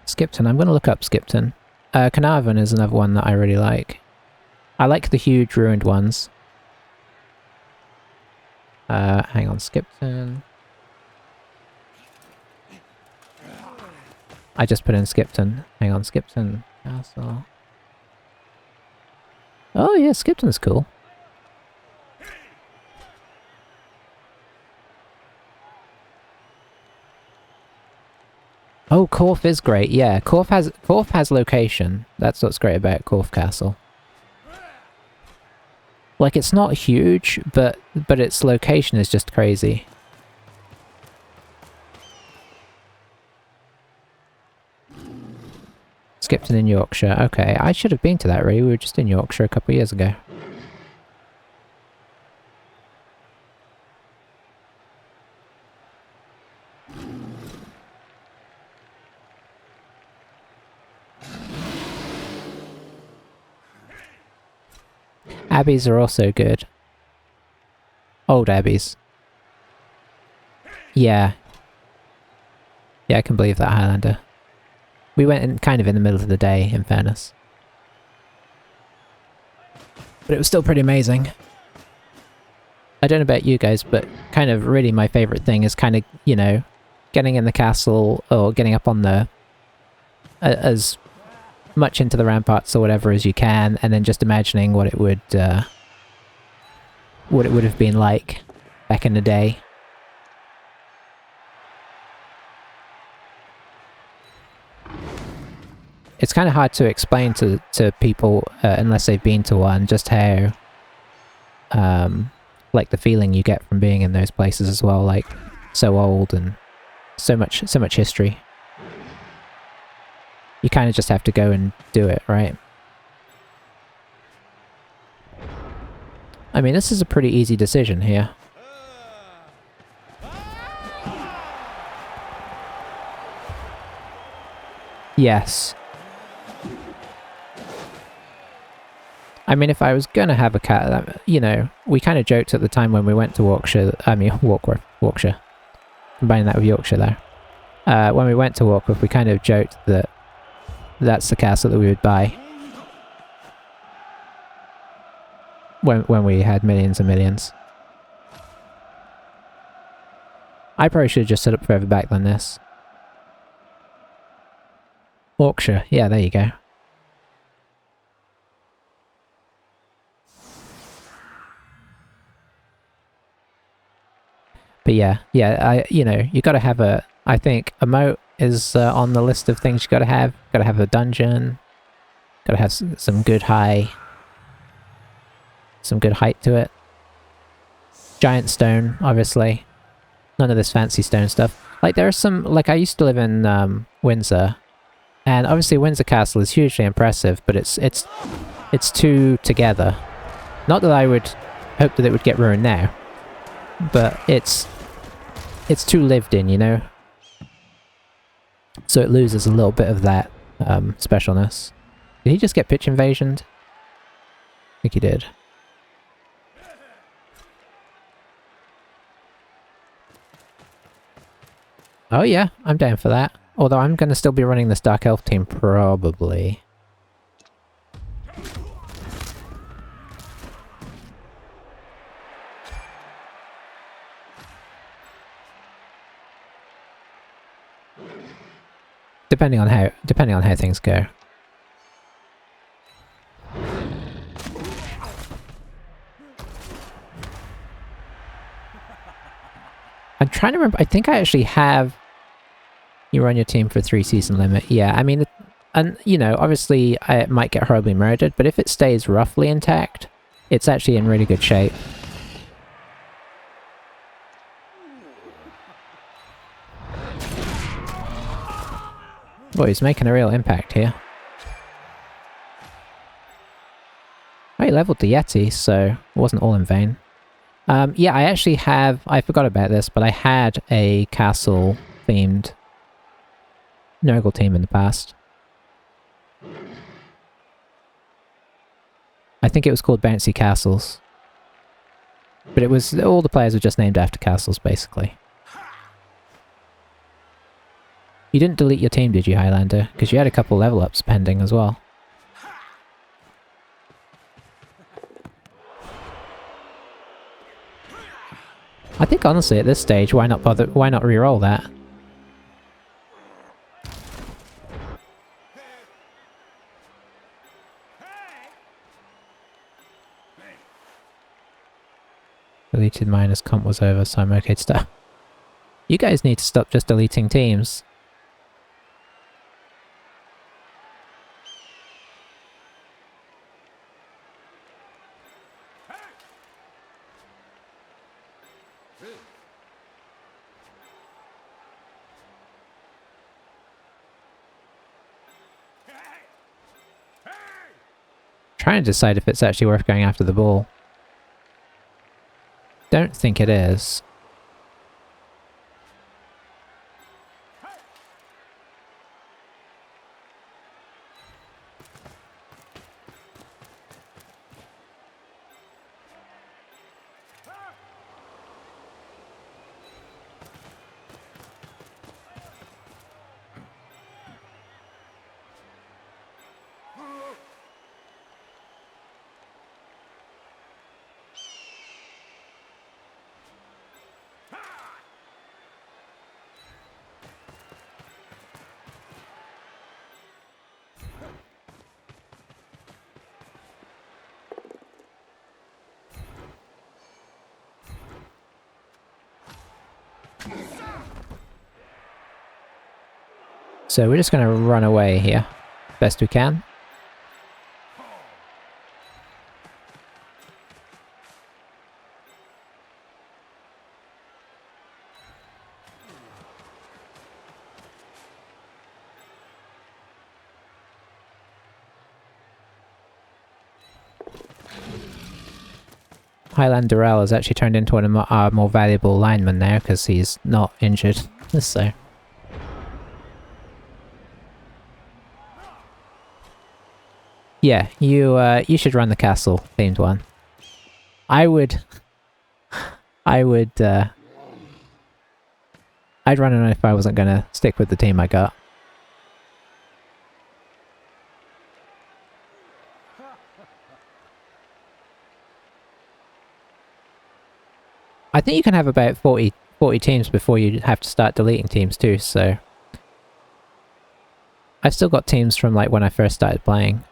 Skipton. I'm going to look up Skipton. Carnarvon is another one that I really like. I like the huge ruined ones. Hang on, Skipton. I just put in Skipton. Hang on, Skipton Castle. Oh yeah, Skipton's cool. Oh, Corf is great. Yeah, Corf has location. That's what's great about Corf Castle. Like, it's not huge, but its location is just crazy. Skipton in Yorkshire. Okay, I should have been to that, really. We were just in Yorkshire a couple of years ago. Abbeys are also good. Old abbeys. Yeah. Yeah, I can believe that, Highlander. We went in kind of in the middle of the day, in fairness. But it was still pretty amazing. I don't know about you guys, but kind of really my favourite thing is kind of, you know, getting in the castle or getting up on the... as much into the ramparts or whatever as you can, and then just imagining what it would have been like back in the day. It's kind of hard to explain to people unless they've been to one just how like the feeling you get from being in those places as well, like so old and so much history. You kind of just have to go and do it, right? I mean, this is a pretty easy decision here. Yes. I mean, if I was gonna have a cat, you know, we kind of joked at the time when we went to Warwickshire, Warwickshire. Combining that with Yorkshire there. When we went to Warwick, we kind of joked that that's the castle that we would buy. When we had millions and millions. I probably should have just set up further back than this. Warwickshire, yeah, there you go. But yeah, you know, you gotta have a, I think a moat is on the list of things you gotta have. Gotta have a dungeon. Gotta have some good height to it. Giant stone, obviously. None of this fancy stone stuff. Like there are some, like I used to live in Windsor, and obviously Windsor Castle is hugely impressive, but it's too together. Not that I would hope that it would get ruined now, but it's too lived in, you know? So it loses a little bit of that specialness. Did he just get pitch invasioned? I think he did. Oh yeah, I'm down for that. Although I'm going to still be running this Dark Elf team, probably. Depending on how things go. I'm trying to remember. I think I actually have. You run your team for 3-season limit. Yeah, I mean, and you know, obviously it might get horribly murdered, but if it stays roughly intact, it's actually in really good shape. Boy, he's making a real impact here. Oh, he leveled the Yeti, so it wasn't all in vain. Yeah, I actually have... I forgot about this, but I had a castle-themed Nurgle team in the past. I think it was called Bouncy Castles. But it was... all the players were just named after castles, basically. You didn't delete your team, did you, Highlander? Because you had a couple level ups pending as well. I think honestly at this stage, why not bother? Why not re-roll that? Deleted mine as comp was over, so I'm okay to start. You guys need to stop just deleting teams. Trying to decide if it's actually worth going after the ball. Don't think it is. So we're just going to run away here, best we can. Highland Durrell has actually turned into one of our more valuable linemen now because he's not injured, so... Yeah, you should run the castle themed one. I'd run it if I wasn't gonna stick with the team I got. I think you can have about 40 teams before you have to start deleting teams too, so... I've still got teams from like when I first started playing.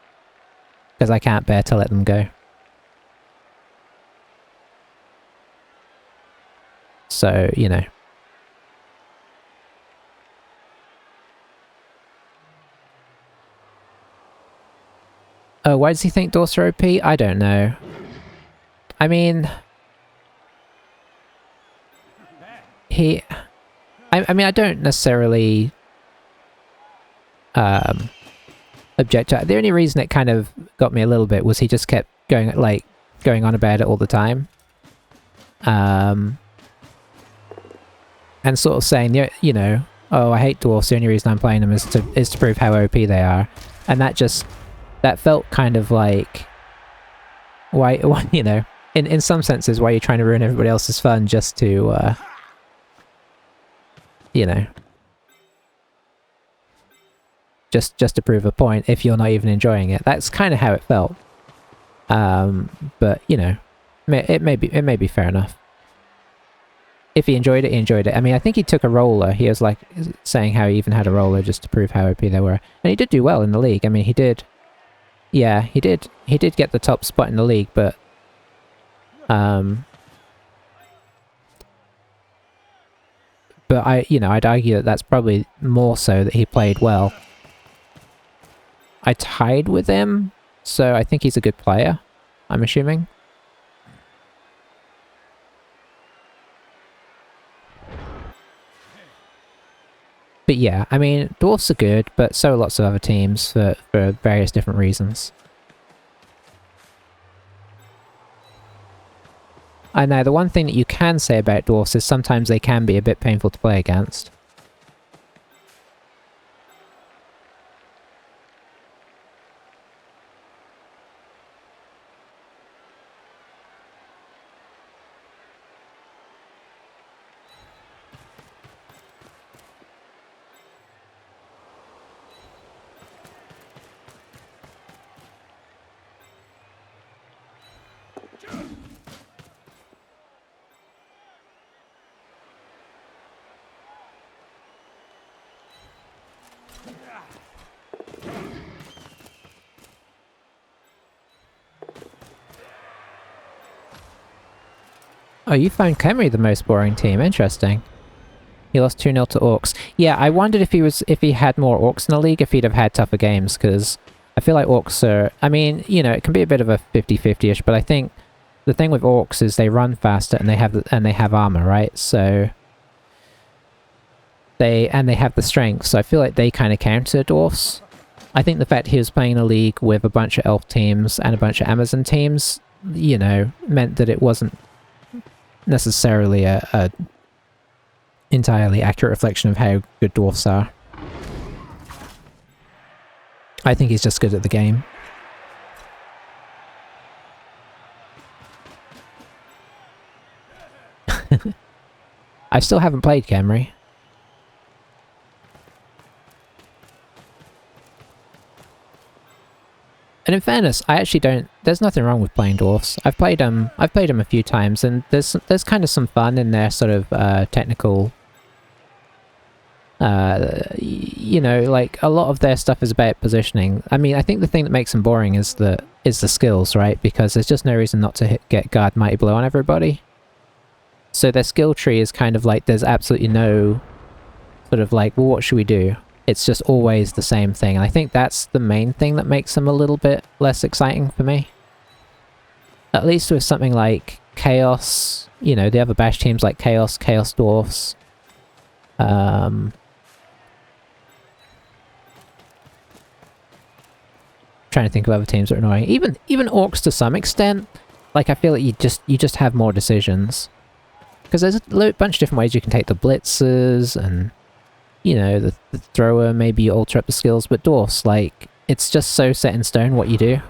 Because I can't bear to let them go. So, you know. Oh, why does he think Dwarfs are OP? I don't know. I mean... I mean, I don't necessarily... object to it. The only reason it kind of got me a little bit was he just kept going on about it all the time. And sort of saying, you know, oh, I hate dwarfs, the only reason I'm playing them is to prove how OP they are. And that felt kind of like, why you know, in some senses, why you're trying to ruin everybody else's fun just to, you know, just to prove a point if you're not even enjoying it. That's kind of how it felt. But, you know, it may be fair enough. If he enjoyed it, he enjoyed it. I mean, I think he took a roller. He was like saying how he even had a roller just to prove how OP they were. And he did do well in the league. I mean, he did... Yeah, he did get the top spot in the league, but... But I'd argue that that's probably more so that he played well. I tied with him, so I think he's a good player, I'm assuming. But yeah, I mean, dwarfs are good, but so are lots of other teams for various different reasons. And now, the one thing that you can say about dwarfs is sometimes they can be a bit painful to play against. Oh, you found Khemri the most boring team. Interesting. He lost 2-0 to Orcs. Yeah, I wondered if he had more Orcs in the league, if he'd have had tougher games, because I feel like Orcs are... I mean, you know, it can be a bit of a 50-50-ish, but I think the thing with Orcs is they run faster and they have armor, right? So they have the strength, so I feel like they kind of counter Dwarfs. I think the fact he was playing a league with a bunch of elf teams and a bunch of Amazon teams, you know, meant that it wasn't necessarily a entirely accurate reflection of how good dwarfs are. I think he's just good at the game. I still haven't played Camry. And in fairness, I actually don't... There's nothing wrong with playing dwarfs. I've played them a few times, and there's kind of some fun in their sort of technical... you know, like, a lot of their stuff is about positioning. I mean, I think the thing that makes them boring is the skills, right? Because there's just no reason not to get guard mighty blow on everybody. So their skill tree is kind of like, there's absolutely no sort of like, well, what should we do? It's just always the same thing. And I think that's the main thing that makes them a little bit less exciting for me. At least with something like Chaos, you know, the other bash teams like Chaos Dwarfs. Trying to think of other teams that are annoying. Even Orcs to some extent. Like, I feel like you just have more decisions. Because there's a bunch of different ways you can take the blitzers and... You know, the thrower, maybe you alter up the skills, but dwarfs, like, it's just so set in stone what you do.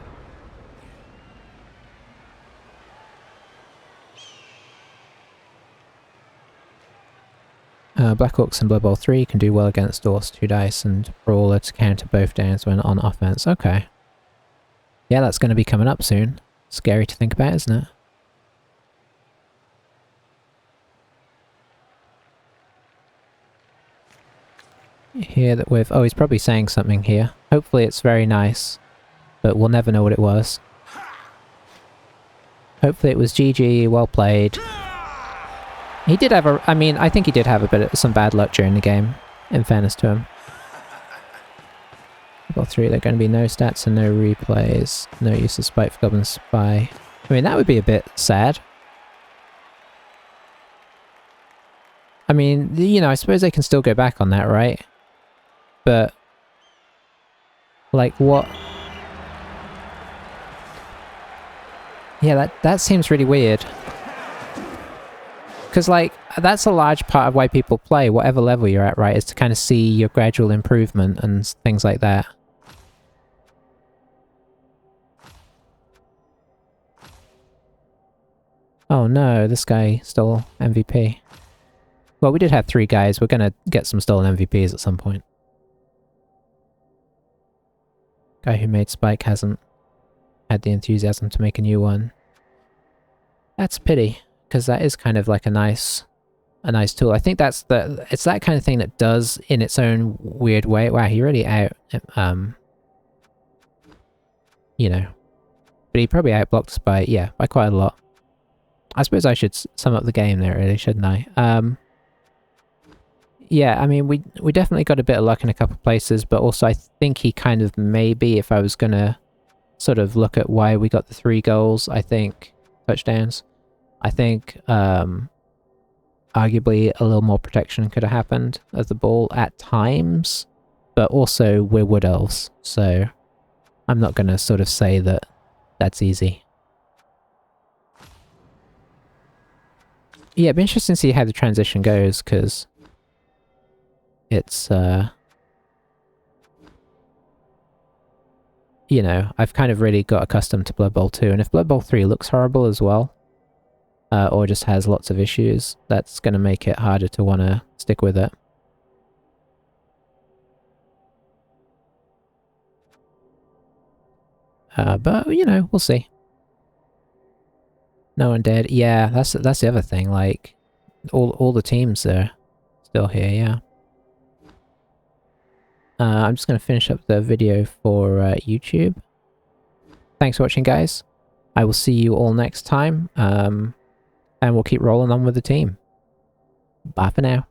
Black Orcs and Blood Bowl 3 can do well against dwarfs, 2 dice, and Brawler to counter both downs when on offense. Okay. Yeah, that's going to be coming up soon. Scary to think about, isn't it? Here that with... Oh, he's probably saying something here. Hopefully it's very nice, but we'll never know what it was. Hopefully it was GG, well played. He did have a... I mean, I think he did have a bit of some bad luck during the game, in fairness to him. Level 3, there are going to be no stats and no replays. No use of Spite for Goblin Spy. I mean, that would be a bit sad. I mean, you know, I suppose they can still go back on that, right? But, like, what? Yeah, that seems really weird. Because, like, that's a large part of why people play, whatever level you're at, right? Is to kind of see your gradual improvement and things like that. Oh no, this guy stole MVP. Well, we did have 3 guys. We're gonna get some stolen MVPs at some point. Guy who made Spike hasn't had the enthusiasm to make a new one. That's a pity, because that is kind of like a nice tool. I think it's that kind of thing that does in its own weird way. Wow, he really you know. But he probably outblocked by quite a lot. I suppose I should sum up the game there, really, shouldn't I? Yeah, I mean, we definitely got a bit of luck in a couple of places, but also I think he kind of maybe, if I was gonna sort of look at why we got the 3 goals, I think, touchdowns, I think, arguably a little more protection could have happened of the ball at times, but also we're Wood Elves, so I'm not gonna sort of say that that's easy. Yeah, it'd be interesting to see how the transition goes, because it's, you know, I've kind of really got accustomed to Blood Bowl 2, and if Blood Bowl 3 looks horrible as well, or just has lots of issues, that's going to make it harder to want to stick with it. But, you know, we'll see. No one dead. Yeah, that's the other thing, like, all the teams are still here, yeah. I'm just going to finish up the video for YouTube. Thanks for watching, guys. I will see you all next time, and we'll keep rolling on with the team. Bye for now.